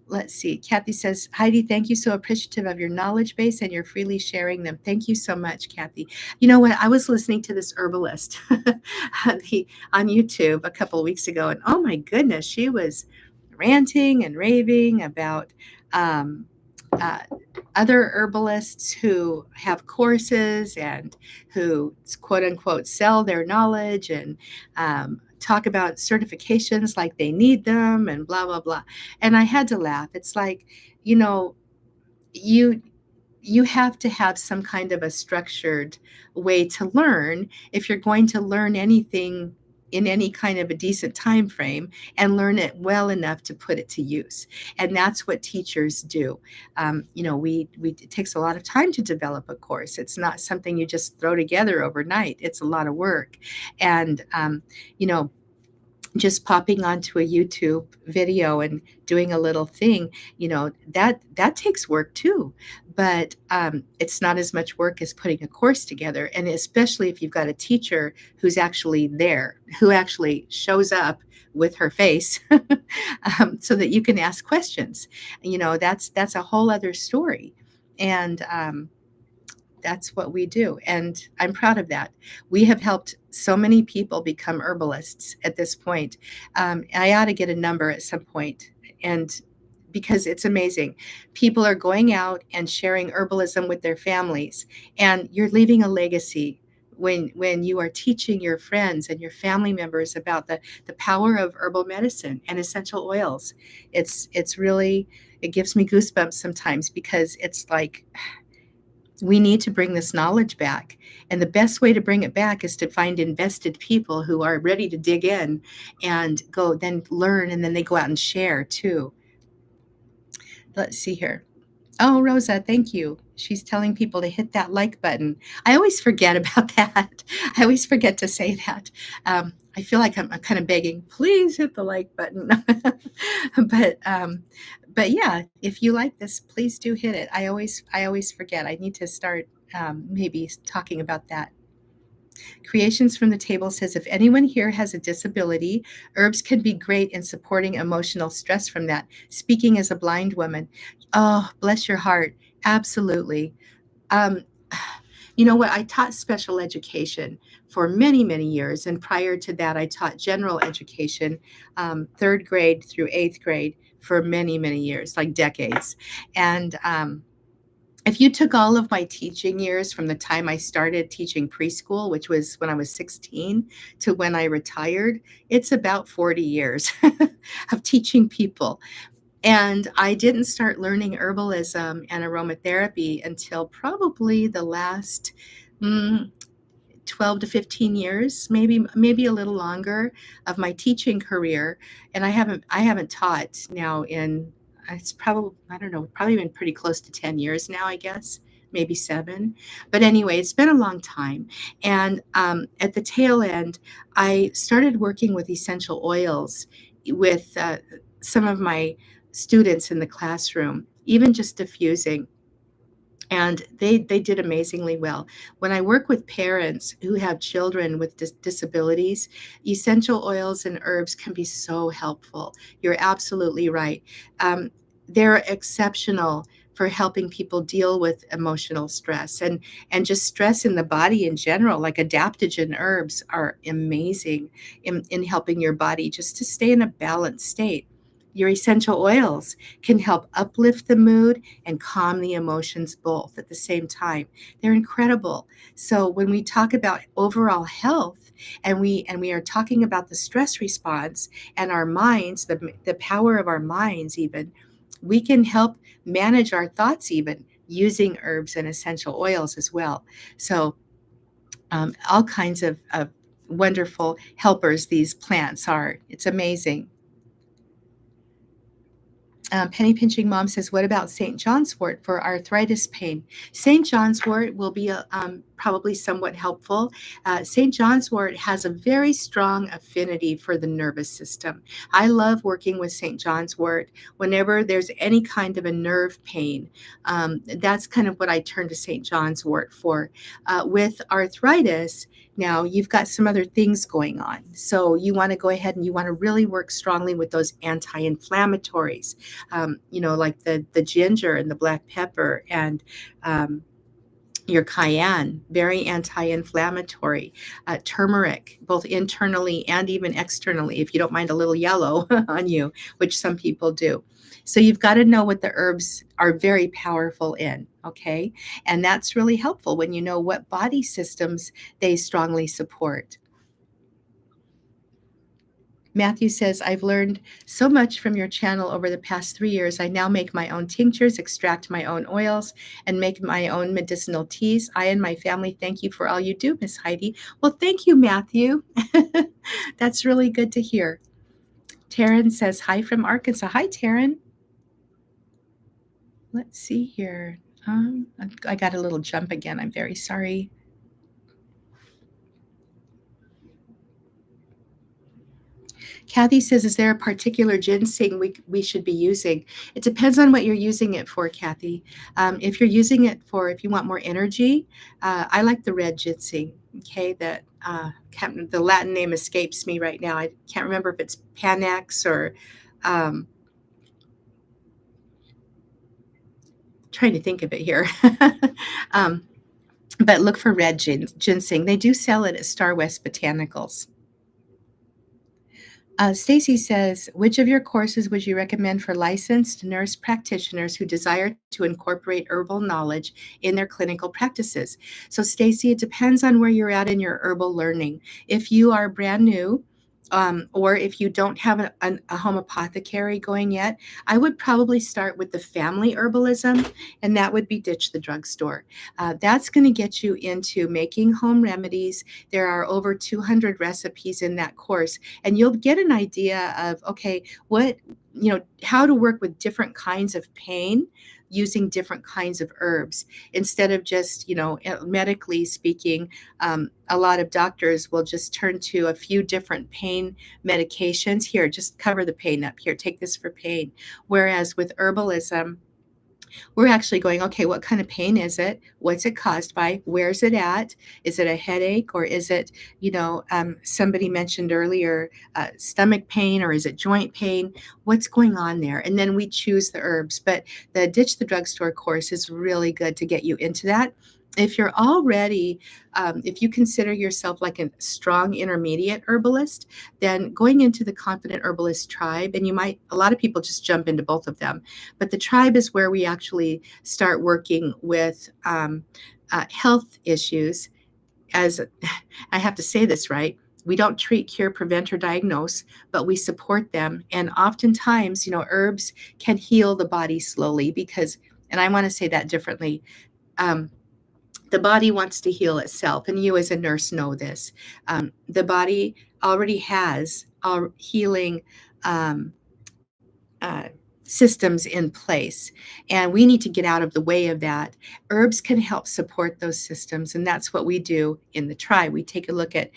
Let's see. Kathy says, Heidi, thank you. So appreciative of your knowledge base and you're freely sharing them. Thank you so much, Kathy. You know what? I was listening to this herbalist on YouTube a couple of weeks ago, and oh my goodness, she was ranting and raving about other herbalists who have courses and who quote unquote sell their knowledge and talk about certifications like they need them and blah blah blah. And I had to laugh. It's like, you have to have some kind of a structured way to learn if you're going to learn anything in any kind of a decent time frame and learn it well enough to put it to use. And that's what teachers do. We it takes a lot of time to develop a course. It's not something you just throw together overnight. It's a lot of work. And you know just popping onto a YouTube video and doing a little thing, that takes work too. But it's not as much work as putting a course together. And especially if you've got a teacher who's actually there, who actually shows up with her face, so that you can ask questions. That's a whole other story. And that's what we do. And I'm proud of that. We have helped so many people become herbalists at this point. I ought to get a number at some point, and because it's amazing. People are going out and sharing herbalism with their families, and you're leaving a legacy when you are teaching your friends and your family members about the power of herbal medicine and essential oils. It's really, it gives me goosebumps sometimes, because it's like we need to bring this knowledge back. And the best way to bring it back is to find invested people who are ready to dig in and go then learn, and then they go out and share too. Let's see here. Oh, Rosa, thank you. She's telling people to hit that like button. I always forget about that. I always forget to say that. I feel like I'm kind of begging, please hit the like button. but but yeah, if you like this, please do hit it. I always forget. I need to start maybe talking about that. Creations from the Table says, if anyone here has a disability, herbs can be great in supporting emotional stress from that. Speaking as a blind woman. Oh, bless your heart. Absolutely. Um, you know what? I taught special education for many, many years. And prior to that, I taught general education, third grade through eighth grade, for many, many years, like decades. And if you took all of my teaching years from the time I started teaching preschool, which was when I was 16, to when I retired, it's about 40 years of teaching people. And I didn't start learning herbalism and aromatherapy until probably the last mm, 12 to 15 years, maybe a little longer, of my teaching career. And I haven't taught now in, it's probably, I don't know, probably been pretty close to 10 years now, I guess, maybe 7. But anyway, it's been a long time. And at the tail end, I started working with essential oils with some of my students in the classroom, even just diffusing, and they did amazingly well. When I work with parents who have children with disabilities, essential oils and herbs can be so helpful. You're absolutely right. They're exceptional for helping people deal with emotional stress and just stress in the body in general. Like adaptogen herbs are amazing in helping your body just to stay in a balanced state. Your essential oils can help uplift the mood and calm the emotions both at the same time. They're incredible. So when we talk about overall health, and we are talking about the stress response and our minds, the power of our minds, even, we can help manage our thoughts even using herbs and essential oils as well. So all kinds of wonderful helpers these plants are. It's amazing. Penny Pinching Mom says, what about St. John's wort for arthritis pain? St. John's wort will be probably somewhat helpful. St. John's wort has a very strong affinity for the nervous system. I love working with St. John's wort whenever there's any kind of a nerve pain. That's kind of what I turn to St. John's wort for. With arthritis, now you've got some other things going on. So you want to go ahead and you want to really work strongly with those anti-inflammatories, like the ginger and the black pepper and your cayenne, very anti-inflammatory. Turmeric, both internally and even externally, if you don't mind a little yellow on you, which some people do. So you've got to know what the herbs are very powerful in, okay? And that's really helpful when you know what body systems they strongly support. Matthew says, I've learned so much from your channel over the past 3 years. I now make my own tinctures, extract my own oils, and make my own medicinal teas. I and my family thank you for all you do, Miss Heidi. Well, thank you, Matthew. That's really good to hear. Taryn says, hi from Arkansas. Hi, Taryn. Let's see here. I got a little jump again. I'm very sorry. Kathy says, is there a particular ginseng we should be using? It depends on what you're using it for, Kathy. If you're using it for, if you want more energy, I like the red ginseng. Okay, that the Latin name escapes me right now. I can't remember if it's Panax or um, trying to think of it here. um, but look for red ginseng. They do sell it at Star West Botanicals. Stacy says, which of your courses would you recommend for licensed nurse practitioners who desire to incorporate herbal knowledge in their clinical practices? So, Stacy, it depends on where you're at in your herbal learning. If you are brand new, or if you don't have a home apothecary going yet, I would probably start with the family herbalism, and that would be ditch the drugstore. That's going to get you into making home remedies. There are over 200 recipes in that course, and you'll get an idea of, okay, how to work with different kinds of pain using different kinds of herbs instead of just, medically speaking. A lot of doctors will just turn to a few different pain medications. Here, just cover the pain up. Here, take this for pain. Whereas with herbalism, we're actually going, okay, what kind of pain is it? What's it caused by? Where's it at? Is it a headache, or is it, somebody mentioned earlier, stomach pain, or is it joint pain? What's going on there? And then we choose the herbs. But the Ditch the Drugstore course is really good to get you into that. If you're already, if you consider yourself like a strong intermediate herbalist, then going into the Confident Herbalist tribe, and a lot of people just jump into both of them, but the tribe is where we actually start working with health issues. As I have to say this right, we don't treat, cure, prevent, or diagnose, but we support them. And oftentimes, herbs can heal the body slowly because, and I want to say that differently, the body wants to heal itself, and you as a nurse know this. The body already has our healing um, uh, systems in place, and we need to get out of the way of that. Herbs can help support those systems, and that's what we do in the tribe. We take a look at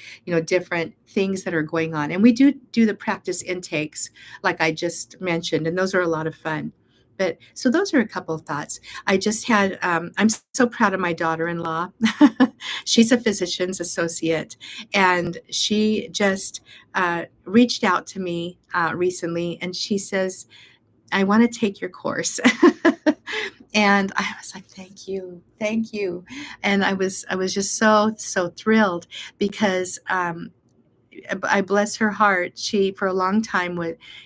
different things that are going on, and we do the practice intakes like I just mentioned, and those are a lot of fun. But so those are a couple of thoughts. I just had, I'm so proud of my daughter-in-law. She's a physician's associate, and she just reached out to me recently, and she says, I want to take your course. And I was like, thank you. Thank you. And I was just so thrilled because I bless her heart. She, for a long time,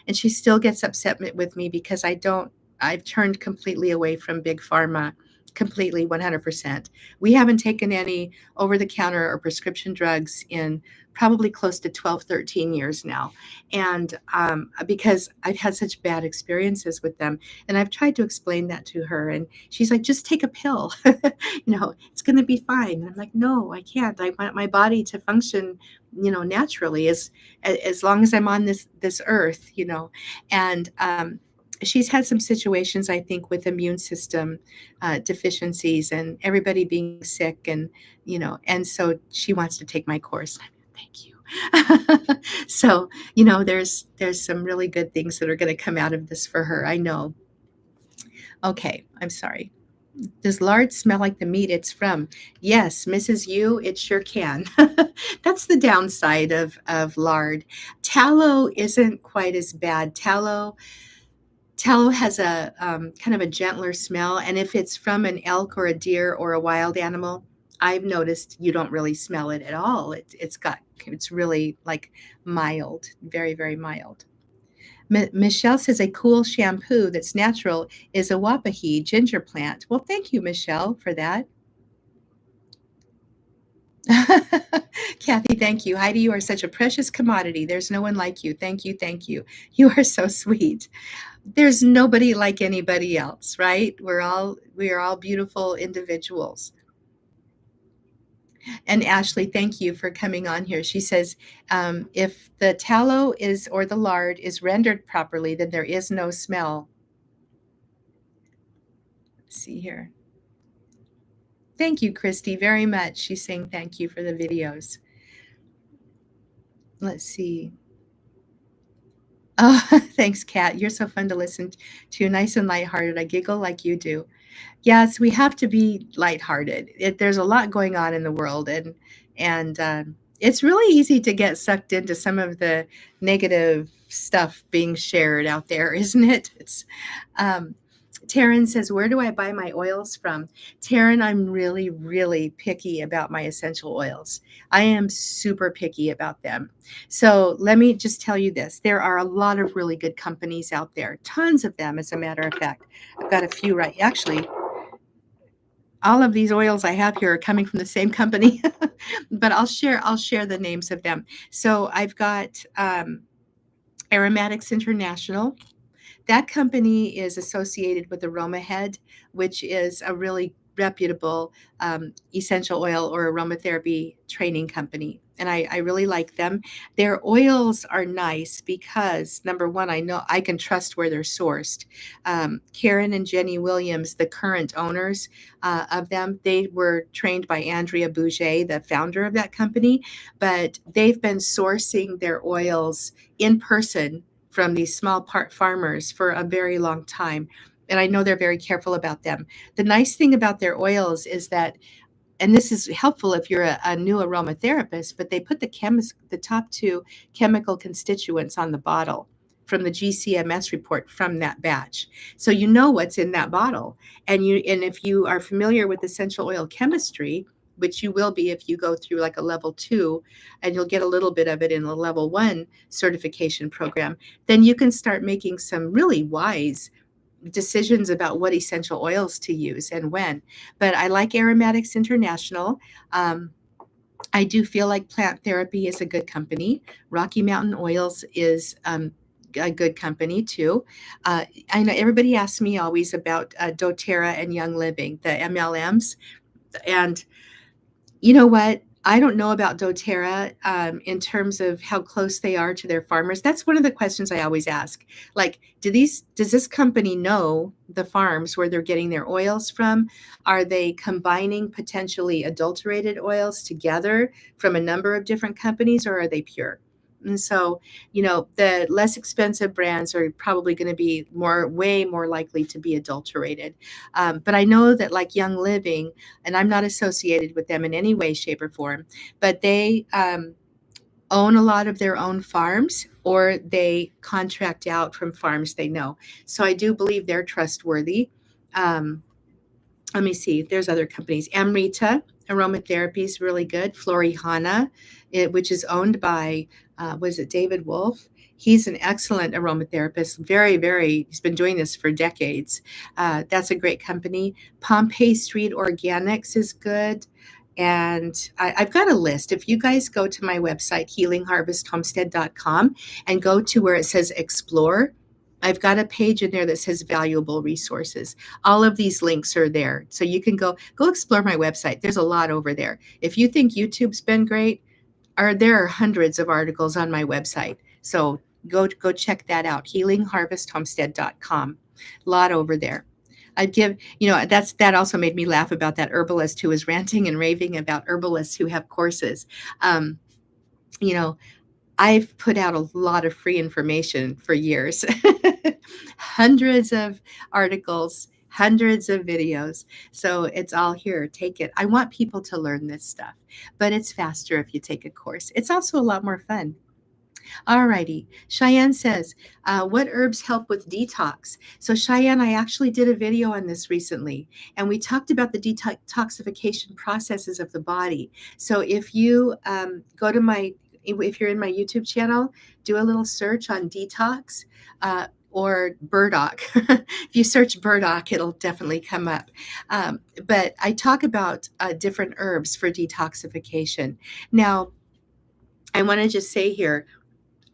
and she still gets upset with me because I've turned completely away from big pharma, completely 100%. We haven't taken any over the counter or prescription drugs in probably close to 12, 13 years now. And because I've had such bad experiences with them. And I've tried to explain that to her. And she's like, just take a pill. It's going to be fine. And I'm like, no, I can't. I want my body to function, naturally as long as I'm on this earth, and she's had some situations, I think, with immune system deficiencies and everybody being sick, and so she wants to take my course. Thank you. So, there's some really good things that are going to come out of this for her. I know. Okay, I'm sorry. Does lard smell like the meat it's from? Yes, Mrs. U, it sure can. That's the downside of lard. Tallow isn't quite as bad. Tallow has a kind of a gentler smell, and if it's from an elk or a deer or a wild animal, I've noticed you don't really smell it at all. It's really like mild, very, very mild. Michelle says a cool shampoo that's natural is a wapahi ginger plant. Well, thank you, Michelle, for that. Kathy, thank you. Heidi, you are such a precious commodity. There's no one like you. Thank you. Thank you. You are so sweet. There's nobody like anybody else, right? We are all beautiful individuals. And Ashley, thank you for coming on here. She says, if the tallow is or the lard is rendered properly, then there is no smell. Let's see here. Thank you, Christy, very much. She's saying thank you for the videos. Let's see. Oh, thanks, Kat. You're so fun to listen to. Nice and lighthearted. I giggle like you do. Yes, we have to be lighthearted. There's a lot going on in the world, and it's really easy to get sucked into some of the negative stuff being shared out there, isn't it? It's um, Taryn says, "Where do I buy my oils from?" Taryn, I'm really, really picky about my essential oils. I am super picky about them. So let me just tell you this: there are a lot of really good companies out there, tons of them, as a matter of fact. I've got a few right. Actually, all of these oils I have here are coming from the same company, but I'll share the names of them. So I've got Aromatics International. That company is associated with Aromahead, which is a really reputable essential oil or aromatherapy training company. And I really like them. Their oils are nice because, number one, I know I can trust where they're sourced. Karen and Jenny Williams, the current owners of them, they were trained by Andrea Bouget, the founder of that company, but they've been sourcing their oils in person from these small part farmers for a very long time. And I know they're very careful about them. The nice thing about their oils is that, and this is helpful if you're a new aromatherapist, but they put the top two chemical constituents on the bottle from the GCMS report from that batch. So you know what's in that bottle. And if you are familiar with essential oil chemistry, which you will be if you go through like a level 2, and you'll get a little bit of it in the level 1 certification program, then you can start making some really wise decisions about what essential oils to use and when. But I like Aromatics International. Um, I do feel like Plant Therapy is a good company. Rocky Mountain Oils is a good company too. I know everybody asks me always about doTERRA and Young Living, the MLMs. And you know what? I don't know about doTERRA in terms of how close they are to their farmers. That's one of the questions I always ask. Like, does this company know the farms where they're getting their oils from? Are they combining potentially adulterated oils together from a number of different companies, or are they pure? And so, the less expensive brands are probably going to be way more likely to be adulterated. But I know that, like Young Living, and I'm not associated with them in any way, shape, or form, but they own a lot of their own farms, or they contract out from farms they know. So I do believe they're trustworthy. Um, Let me see. There's other companies. Amrita Aromatherapy is really good. Florihana, which is owned by, was it David Wolf? He's an excellent aromatherapist. Very, very, he's been doing this for decades. That's a great company. Pompey Street Organics is good. And I've got a list. If you guys go to my website, healingharvesthomestead.com, and go to where it says explore, I've got a page in there that says valuable resources. All of these links are there. So you can go explore my website. There's a lot over there. If you think YouTube's been great, there are hundreds of articles on my website. So go check that out, healingharvesthomestead.com. A lot over there. I'd give, that also made me laugh about that herbalist who was ranting and raving about herbalists who have courses. Um, you know, I've put out a lot of free information for years, hundreds of articles, hundreds of videos. So it's all here. Take it. I want people to learn this stuff, but it's faster if you take a course. It's also a lot more fun. All righty. Cheyenne says, what herbs help with detox? So Cheyenne, I actually did a video on this recently, and we talked about the detoxification processes of the body. So if you if you're in my YouTube channel, do a little search on detox, or burdock. If you search burdock, it'll definitely come up. But I talk about different herbs for detoxification. Now, I want to just say here,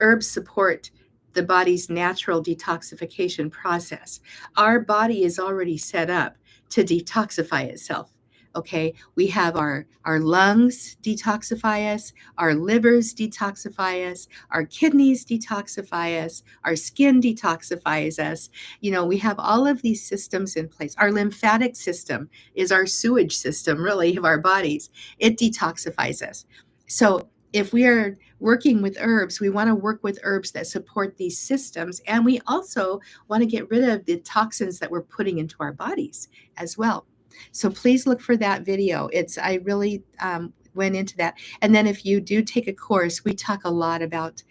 herbs support the body's natural detoxification process. Our body is already set up to detoxify itself. Okay, we have our lungs detoxify us, our livers detoxify us, our kidneys detoxify us, our skin detoxifies us. We have all of these systems in place. Our lymphatic system is our sewage system, really, of our bodies. It detoxifies us. So if we are working with herbs, we want to work with herbs that support these systems. And we also want to get rid of the toxins that we're putting into our bodies as well. So please look for that video. I really went into that. And then if you do take a course, we talk a lot about,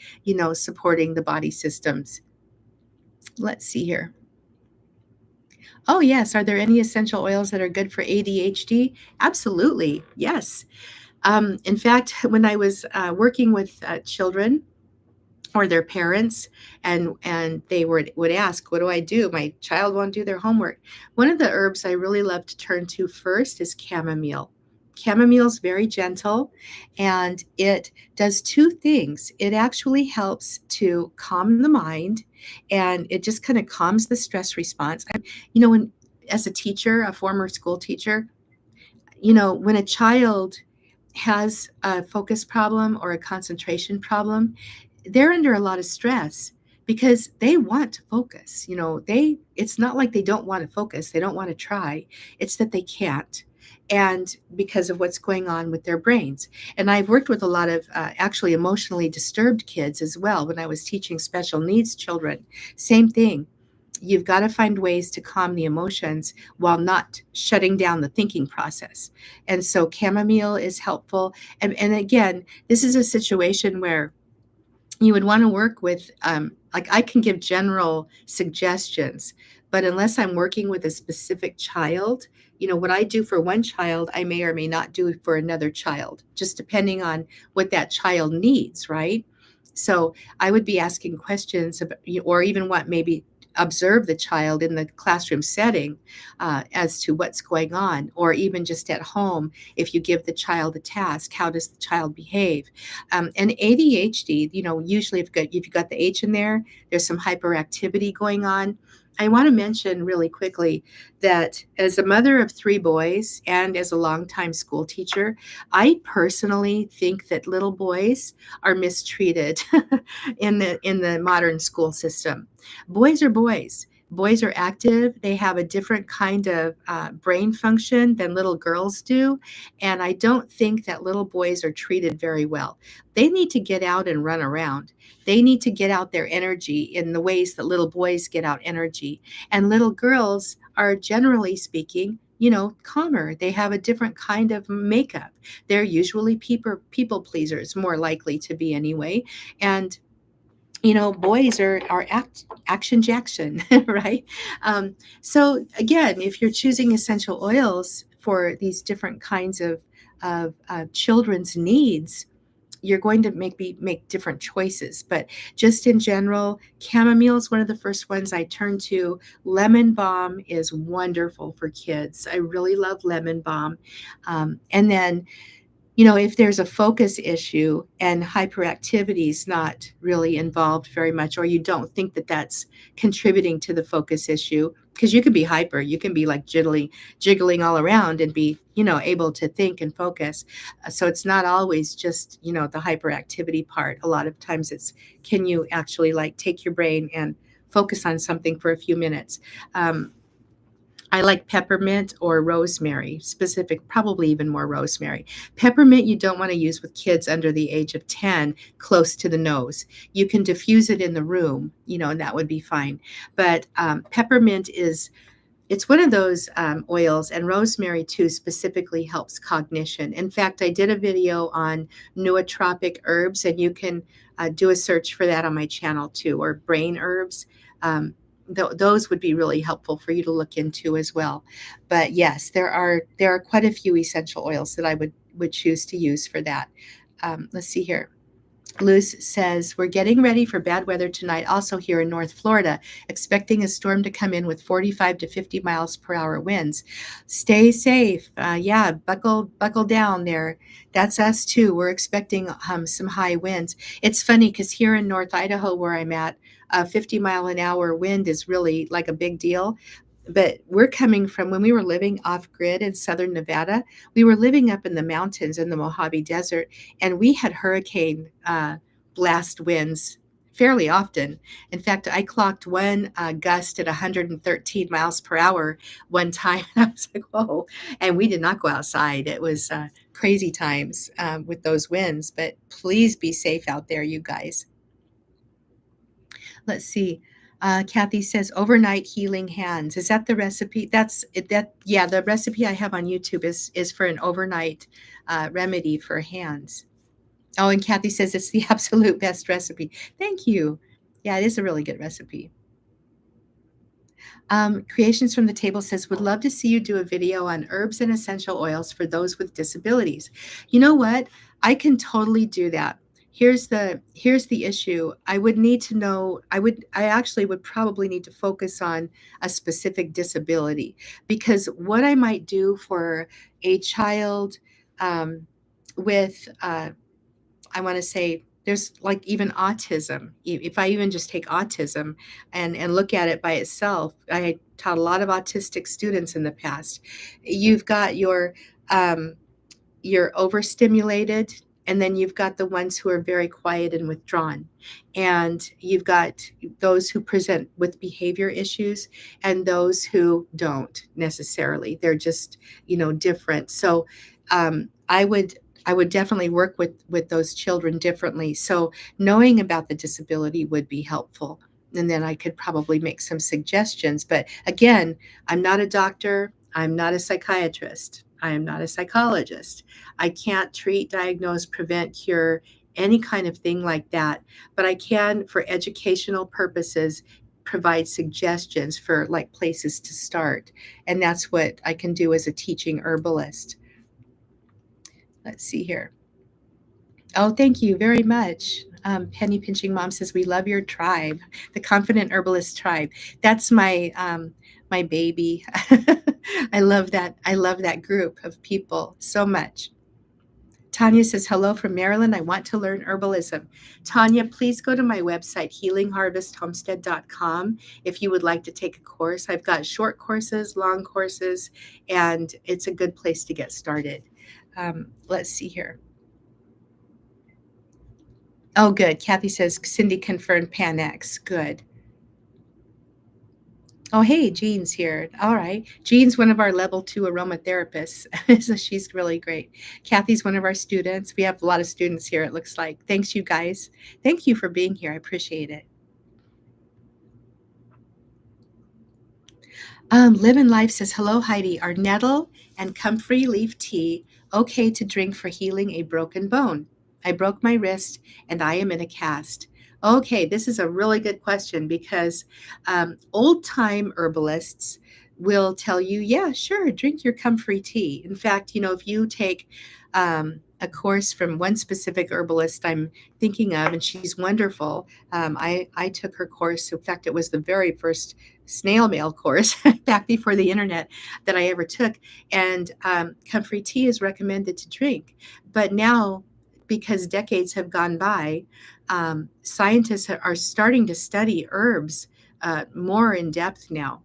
supporting the body systems. Let's see here. Oh, yes. Are there any essential oils that are good for ADHD? Absolutely. Yes. In fact, when I was working with children or their parents, and they would ask, what do I do? My child won't do their homework. One of the herbs I really love to turn to first is chamomile. Chamomile is very gentle, and it does two things. It actually helps to calm the mind, and it just kind of calms the stress response. When as a teacher, a former school teacher, when a child has a focus problem or a concentration problem, they're under a lot of stress because they want to focus. It's not like they don't want to focus, they don't want to try. It's that they can't. And because of what's going on with their brains. And I've worked with a lot of actually emotionally disturbed kids as well when I was teaching special needs children. Same thing. You've got to find ways to calm the emotions while not shutting down the thinking process. And so chamomile is helpful. And again, this is a situation where you would want to work with, like, I can give general suggestions, but unless I'm working with a specific child, what I do for one child, I may or may not do for another child, just depending on what that child needs, right? So I would be asking questions about, or even what maybe observe the child in the classroom setting as to what's going on, or even just at home. If you give the child a task, how does the child behave? And ADHD, usually if you've got the H in there, there's some hyperactivity going on. I want to mention really quickly that as a mother of three boys and as a longtime school teacher, I personally think that little boys are mistreated in the modern school system. Boys are boys. Boys are active. They have a different kind of brain function than little girls do. And I don't think that little boys are treated very well. They need to get out and run around. They need to get out their energy in the ways that little boys get out energy. And little girls are, generally speaking, calmer. They have a different kind of makeup. They're usually people pleasers, more likely to be anyway. And boys are action Jackson, right? So again, if you're choosing essential oils for these different kinds of children's needs, you're going to make different choices. But just in general, chamomile is one of the first ones I turn to. Lemon balm is wonderful for kids. I really love lemon balm. And then if there's a focus issue and hyperactivity is not really involved very much, or you don't think that that's contributing to the focus issue, because you can be hyper, you can be like jiggling all around and be, able to think and focus. So it's not always just, the hyperactivity part. A lot of times it's, can you actually like take your brain and focus on something for a few minutes? I like peppermint or rosemary, probably even more rosemary. Peppermint you don't want to use with kids under the age of 10 close to the nose. You can diffuse it in the room, and that would be fine. But peppermint it's one of those oils, and rosemary too specifically helps cognition. In fact, I did a video on nootropic herbs, and you can do a search for that on my channel too, or brain herbs. Those would be really helpful for you to look into as well. But yes, there are quite a few essential oils that I would choose to use for that. Let's see here. Luce says, we're getting ready for bad weather tonight, also here in North Florida, expecting a storm to come in with 45 to 50 miles per hour winds. Stay safe. Yeah, buckle down there. That's us too. We're expecting some high winds. It's funny because here in North Idaho, where I'm at, a 50-mile-an-hour wind is really like a big deal. But we're coming from when we were living off grid in southern Nevada, we were living up in the mountains in the Mojave Desert, and we had hurricane blast winds fairly often. In fact, I clocked one gust at 113 miles per hour one time. I was like, whoa. And we did not go outside. It was crazy times with those winds. But please be safe out there, you guys. Let's see. Kathy says overnight healing hands. Is that the recipe? That's it. That yeah. The recipe I have on YouTube is for an overnight remedy for hands. Oh, and Kathy says it's the absolute best recipe. Thank you. Yeah, it is a really good recipe. Creations from the Table says, would love to see you do a video on herbs and essential oils for those with disabilities. You know what? I can totally do that. Here's the issue. I would need to know, I actually would probably need to focus on a specific disability, because what I might do for a child with I want to say there's like even autism. If I even just take autism and look at it by itself, I taught a lot of autistic students in the past. You've got um, your overstimulated, and then you've got the ones who are very quiet and withdrawn, and you've got those who present with behavior issues and those who don't necessarily. They're just different. So I would definitely work with those children differently. So knowing about the disability would be helpful, and then I could probably make some suggestions. But again, I'm not a doctor, I'm not a psychiatrist, I am not a psychologist. I can't treat, diagnose, prevent, cure, any kind of thing like that. But I can, for educational purposes, provide suggestions for like places to start. And that's what I can do as a teaching herbalist. Let's see here. Oh, thank you very much. Penny Pinching Mom says, we love your tribe, the Confident Herbalist tribe. That's my baby. I love that. I love that group of people so much. Tanya says, hello from Maryland. I want to learn herbalism. Tanya, please go to my website, healingharvesthomestead.com, if you would like to take a course. I've got short courses, long courses, and it's a good place to get started. Let's see here. Oh, good. Kathy says Cindy confirmed Pan X. Good. Oh, hey, Jean's here. All right. Jean's one of our level 2 aromatherapists. So she's really great. Kathy's one of our students. We have a lot of students here, it looks like. Thanks, you guys. Thank you for being here. I appreciate it. Live in Life says, hello, Heidi. Are nettle and comfrey leaf tea okay to drink for healing a broken bone? I broke my wrist and I am in a cast. Okay, this is a really good question, because old time herbalists will tell you, yeah, sure, drink your comfrey tea. In fact, if you take a course from one specific herbalist I'm thinking of, and she's wonderful. I took her course. In fact, it was the very first snail mail course back before the internet that I ever took. And comfrey tea is recommended to drink. But now, because decades have gone by, scientists are starting to study herbs more in depth now.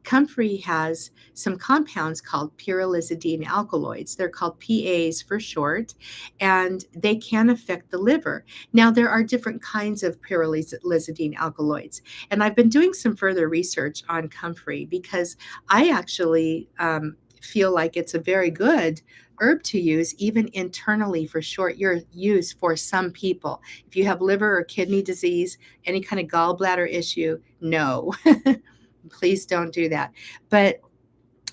Comfrey has some compounds called pyrrolizidine alkaloids. They're called PAs for short, and they can affect the liver. Now, there are different kinds of pyrrolizidine alkaloids, and I've been doing some further research on comfrey, because I actually feel like it's a very good herb to use even internally for short use for some people. If you have liver or kidney disease, any kind of gallbladder issue, no. Please don't do that. But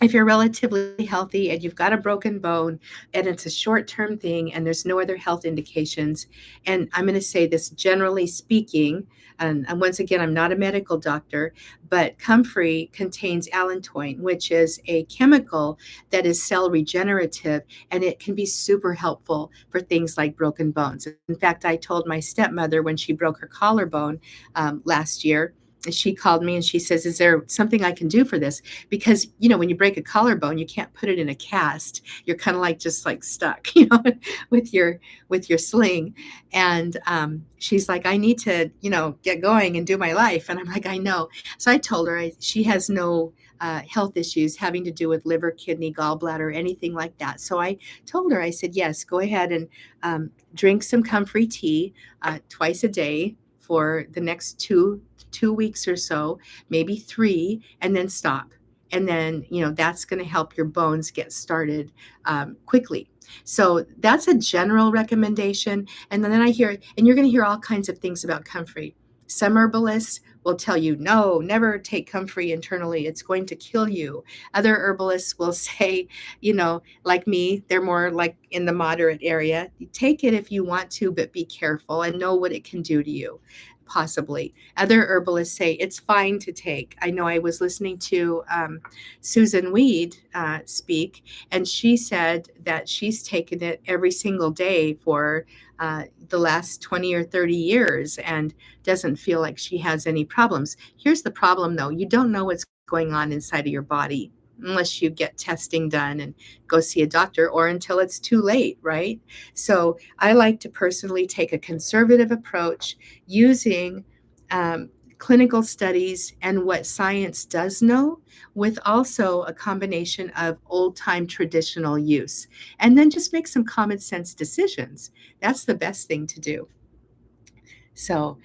if you're relatively healthy and you've got a broken bone and it's a short-term thing and there's no other health indications, and I'm going to say this generally speaking, and once again, I'm not a medical doctor, but comfrey contains allantoin, which is a chemical that is cell regenerative, and it can be super helpful for things like broken bones. In fact, I told my stepmother when she broke her collarbone last year, she called me and she says, "Is there something I can do for this?" Because when you break a collarbone, you can't put it in a cast. You're kind of like just like stuck, with your sling. And she's like, "I need to get going and do my life." And I'm like, "I know." So I told her she has no health issues having to do with liver, kidney, gallbladder, anything like that. So I told her, I said, "Yes, go ahead and drink some comfrey tea twice a day for the next two weeks or so, maybe three, and then stop. And then that's going to help your bones get started quickly." So that's a general recommendation. And then I hear, and you're going to hear all kinds of things about comfrey. Some herbalists will tell you, "No, never take comfrey internally, it's going to kill you." Other herbalists will say, like me, they're more like in the moderate area. You take it if you want to, but be careful and know what it can do to you, possibly. Other herbalists say it's fine to take. I know I was listening to Susan Weed speak, and she said that she's taken it every single day for the last 20 or 30 years and doesn't feel like she has any problems. Here's the problem, though: you don't know what's going on inside of your body unless you get testing done and go see a doctor, or until it's too late, right? So I like to personally take a conservative approach using clinical studies and what science does know, with also a combination of old time traditional use, and then just make some common sense decisions. That's the best thing to do. So,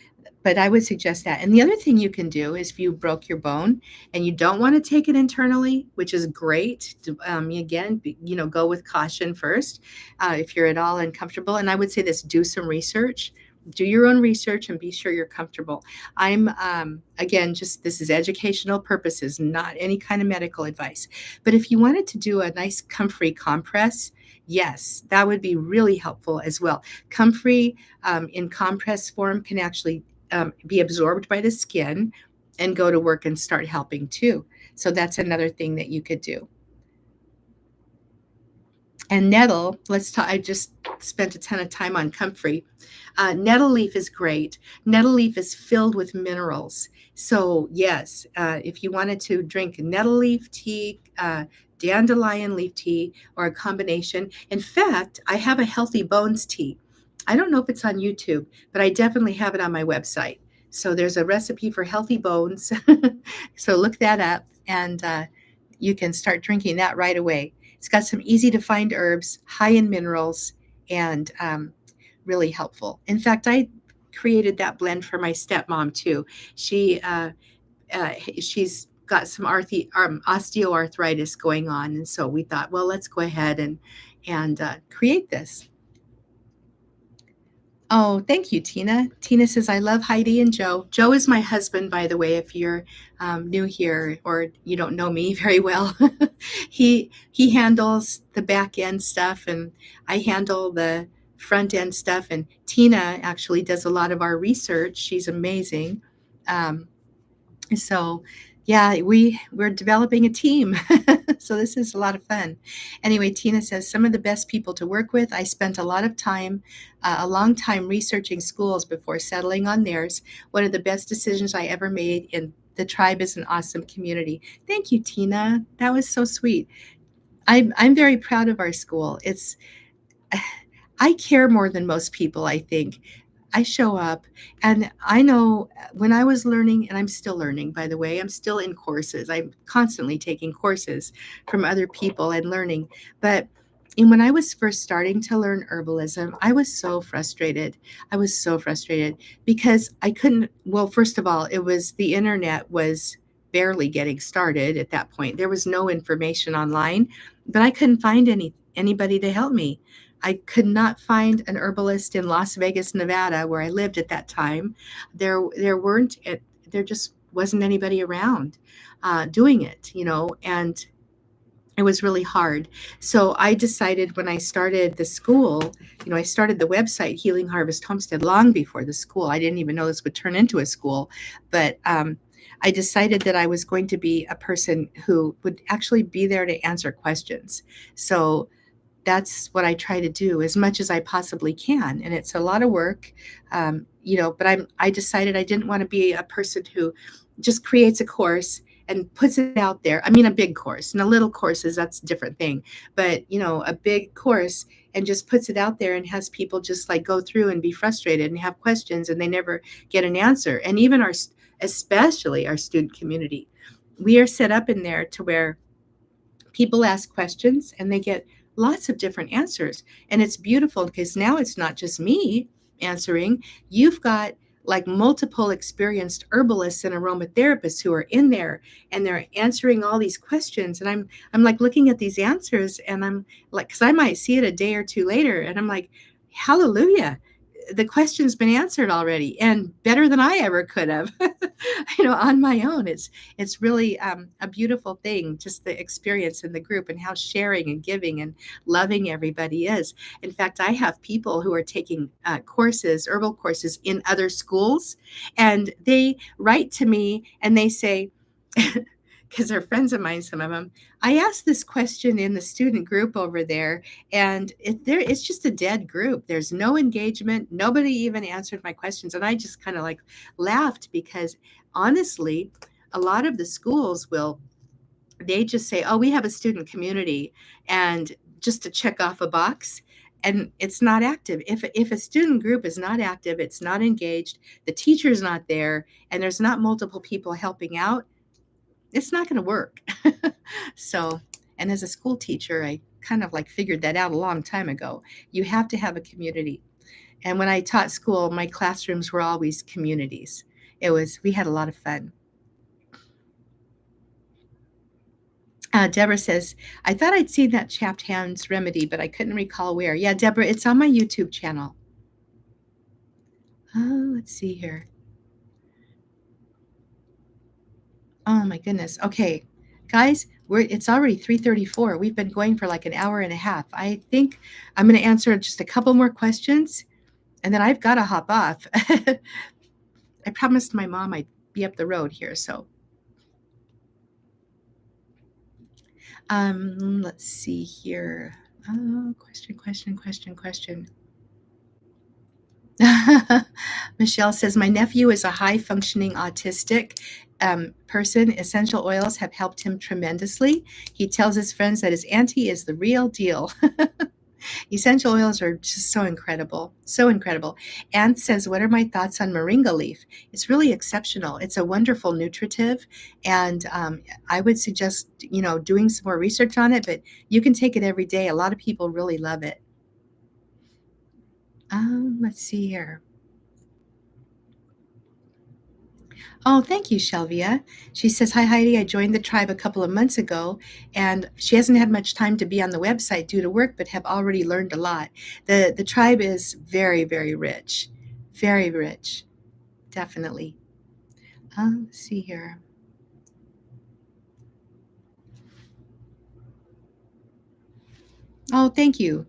but I would suggest that. And the other thing you can do is, if you broke your bone and you don't want to take it internally, which is great, again, go with caution first if you're at all uncomfortable. And I would say this: do some research. Do your own research and be sure you're comfortable. I'm, again, just this is educational purposes, not any kind of medical advice. But if you wanted to do a nice comfrey compress, yes, that would be really helpful as well. Comfrey in compress form can actually be absorbed by the skin and go to work and start helping too. So that's another thing that you could do. And nettle, let's talk. I just spent a ton of time on comfrey. Nettle leaf is great. Nettle leaf is filled with minerals. So, yes, if you wanted to drink nettle leaf tea, dandelion leaf tea, or a combination. In fact, I have a healthy bones tea. I don't know if it's on YouTube, but I definitely have it on my website. So, there's a recipe for healthy bones. So, look that up, and you can start drinking that right away. It's got some easy to find herbs, high in minerals, and really helpful. In fact, I created that blend for my stepmom too. She's got some osteoarthritis going on, and so we thought, well, let's go ahead and create this. Oh, thank you, Tina. Tina says, "I love Heidi and Joe." Joe is my husband, by the way, if you're new here or you don't know me very well. He handles the back end stuff, and I handle the front end stuff. And Tina actually does a lot of our research. She's amazing. Um, so yeah, we're developing a team. So this is a lot of fun. Anyway, Tina says, "Some of the best people to work with. I spent a lot of time, a long time researching schools before settling on theirs. One of the best decisions I ever made, in the tribe is an awesome community." Thank you, Tina. That was so sweet. I'm very proud of our school. I care more than most people, I think. I show up, and I know when I was learning, and I'm still learning, by the way, I'm still in courses. I'm constantly taking courses from other people and learning. But when I was first starting to learn herbalism, I was so frustrated. I was so frustrated because I couldn't, well, first of all, the internet was barely getting started at that point. There was no information online, but I couldn't find anybody to help me. I could not find an herbalist in Las Vegas, Nevada, where I lived at that time. There just wasn't anybody around doing it, and It was really hard. So I decided when I started the school, I started the website Healing Harvest Homestead long before the school. I didn't even know this would turn into a school, but I decided that I was going to be a person who would actually be there to answer questions. So that's what I try to do as much as I possibly can. And it's a lot of work, but I decided I didn't want to be a person who just creates a course and puts it out there. I mean, a big course and a little courses, that's a different thing. But, a big course and just puts it out there and has people just like go through and be frustrated and have questions and they never get an answer. And even especially our student community, we are set up in there to where people ask questions and they get lots of different answers. And it's beautiful because now it's not just me answering. You've got like multiple experienced herbalists and aromatherapists who are in there and they're answering all these questions. And I'm like looking at these answers and I'm like, because I might see it a day or two later and I'm like, hallelujah, the question's been answered already and better than I ever could have, on my own. It's really a beautiful thing, just the experience in the group and how sharing and giving and loving everybody is. In fact, I have people who are taking courses, herbal courses in other schools, and they write to me and they say, because they're friends of mine, some of them. I asked this question in the student group over there, and it's just a dead group. There's no engagement. Nobody even answered my questions, and I just kind of like laughed because honestly, a lot of the schools they just say, "Oh, we have a student community," and just to check off a box. And it's not active. If a student group is not active, it's not engaged, the teacher's not there, and there's not multiple people helping out, it's not going to work. So, and as a school teacher, I kind of like figured that out a long time ago. You have to have a community. And when I taught school, my classrooms were always communities. We had a lot of fun. Deborah says, I thought I'd seen that chapped hands remedy, but I couldn't recall where. Yeah, Deborah, it's on my YouTube channel. Let's see here. Oh my goodness. Okay, guys, it's already 3:34. We've been going for like an hour and a half. I think I'm going to answer just a couple more questions, and then I've got to hop off. I promised my mom I'd be up the road here, so let's see here. Question. Michelle says, my nephew is a high functioning autistic person. Essential oils have helped him tremendously. He tells his friends that his auntie is the real deal. Essential oils are just so incredible. So incredible. Anne says, what are my thoughts on moringa leaf? It's really exceptional. It's a wonderful nutritive. And I would suggest, doing some more research on it, but you can take it every day. A lot of people really love it. Let's see here. Oh, thank you, Shelvia. She says, hi, Heidi. I joined the tribe a couple of months ago, and she hasn't had much time to be on the website due to work, but have already learned a lot. The tribe is very, very rich. Very rich. Definitely. Let's see here. Oh, thank you.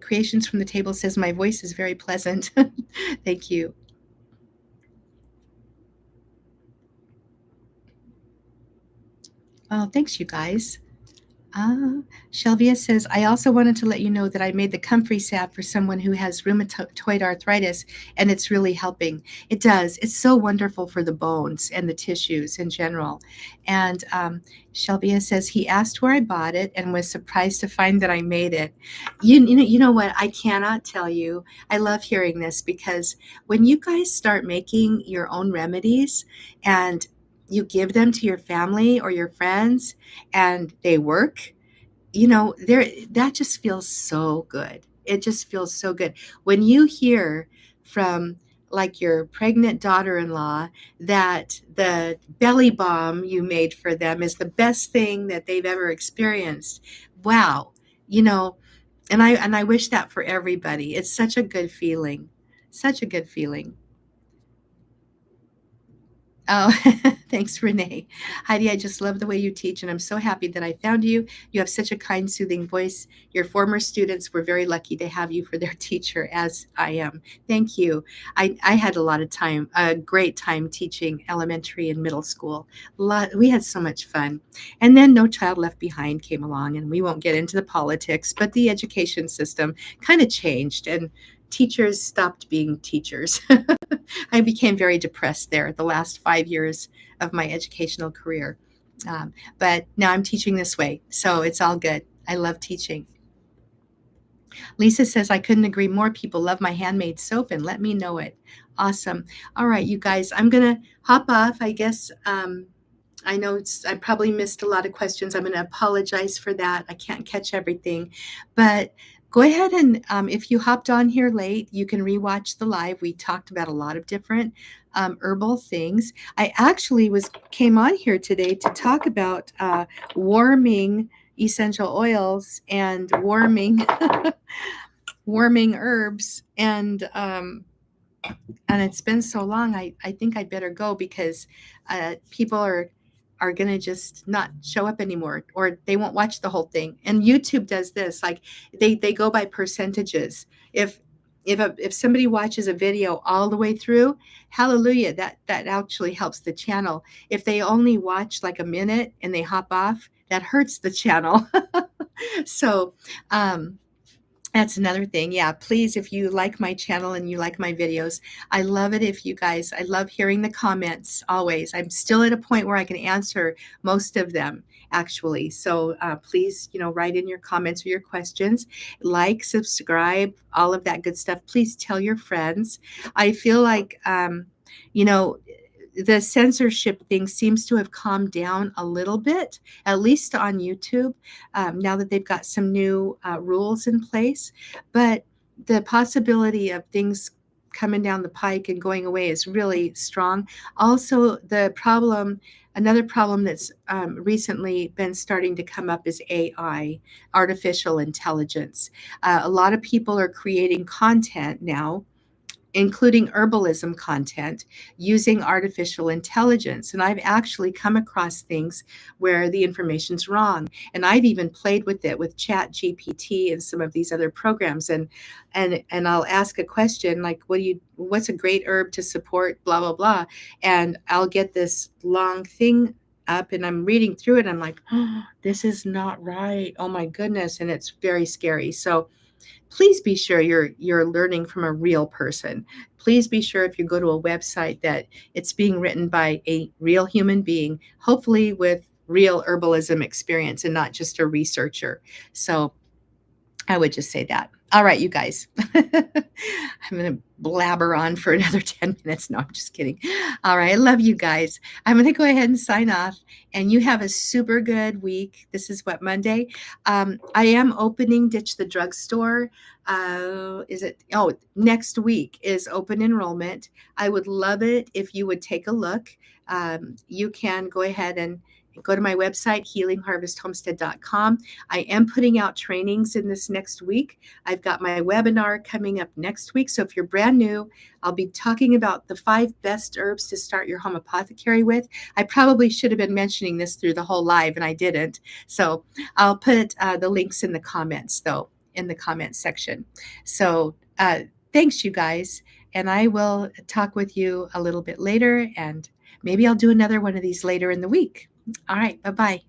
Creations from the Table says, my voice is very pleasant. Thank you. Oh, thanks, you guys. Shelvia says, I also wanted to let you know that I made the comfrey salve for someone who has rheumatoid arthritis, and it's really helping. It does. It's so wonderful for the bones and the tissues in general. And Shelvia says, he asked where I bought it and was surprised to find that I made it. You know what? I cannot tell you. I love hearing this because when you guys start making your own remedies and you give them to your family or your friends and they work, there, that just feels so good. It just feels so good when you hear from like your pregnant daughter-in-law that the belly balm you made for them is the best thing that they've ever experienced. Wow. And I wish that for everybody. It's such a good feeling. Such a good feeling. Oh, thanks, Renee. Heidi, I just love the way you teach, and I'm so happy that I found you. You have such a kind, soothing voice. Your former students were very lucky to have you for their teacher, as I am. Thank you. I had a lot of time, a great time teaching elementary and middle school. We had so much fun. And then No Child Left Behind came along, and we won't get into the politics, but the education system kind of changed, and teachers stopped being teachers. I became very depressed there the last 5 years of my educational career. But now I'm teaching this way, so it's all good. I love teaching. Lisa says, I couldn't agree more. People love my handmade soap and let me know it. Awesome. All right, you guys, I'm going to hop off. I guess I know I probably missed a lot of questions. I'm going to apologize for that. I can't catch everything. But go ahead and if you hopped on here late, you can rewatch the live. We talked about a lot of different herbal things. I actually came on here today to talk about warming essential oils and warming herbs, and it's been so long. I think I'd better go because people are going to just not show up anymore, or they won't watch the whole thing. And YouTube does this, like they go by percentages. If somebody watches a video all the way through, hallelujah, that actually helps the channel. If they only watch like a minute and they hop off, that hurts the channel. So that's another thing. Yeah, please, if you like my channel and you like my videos, I love it if you guys, I love hearing the comments always. I'm still at a point where I can answer most of them, actually. So please, write in your comments or your questions, like, subscribe, all of that good stuff. Please tell your friends. I feel like, you know, the censorship thing seems to have calmed down a little bit, at least on YouTube, now that they've got some new rules in place. But the possibility of things coming down the pike and going away is really strong. Also, another problem that's recently been starting to come up is AI, artificial intelligence. A lot of people are creating content now, including herbalism content, using artificial intelligence. And I've actually come across things where the information's wrong. And I've even played with it with Chat GPT and some of these other programs. And I'll ask a question like, what's a great herb to support, blah, blah, blah. And I'll get this long thing up and I'm reading through it. I'm like, oh, this is not right. Oh my goodness. And it's very scary. So please be sure you're learning from a real person. Please be sure if you go to a website that it's being written by a real human being, hopefully with real herbalism experience and not just a researcher. So I would just say that. All right, you guys. I'm going to blabber on for another 10 minutes. No, I'm just kidding. All right, I love you guys. I'm going to go ahead and sign off, and you have a super good week. This is what, Monday? I am opening Ditch the Drugstore. Next week is open enrollment. I would love it if you would take a look. You can go ahead and go to my website, healingharvesthomestead.com. I am putting out trainings in this next week. I've got my webinar coming up next week. So if you're brand new, I'll be talking about the 5 best herbs to start your home apothecary with. I probably should have been mentioning this through the whole live, and I didn't. So I'll put the links in the comments, though, in the comments section. So thanks, you guys. And I will talk with you a little bit later, and maybe I'll do another one of these later in the week. All right. Bye-bye.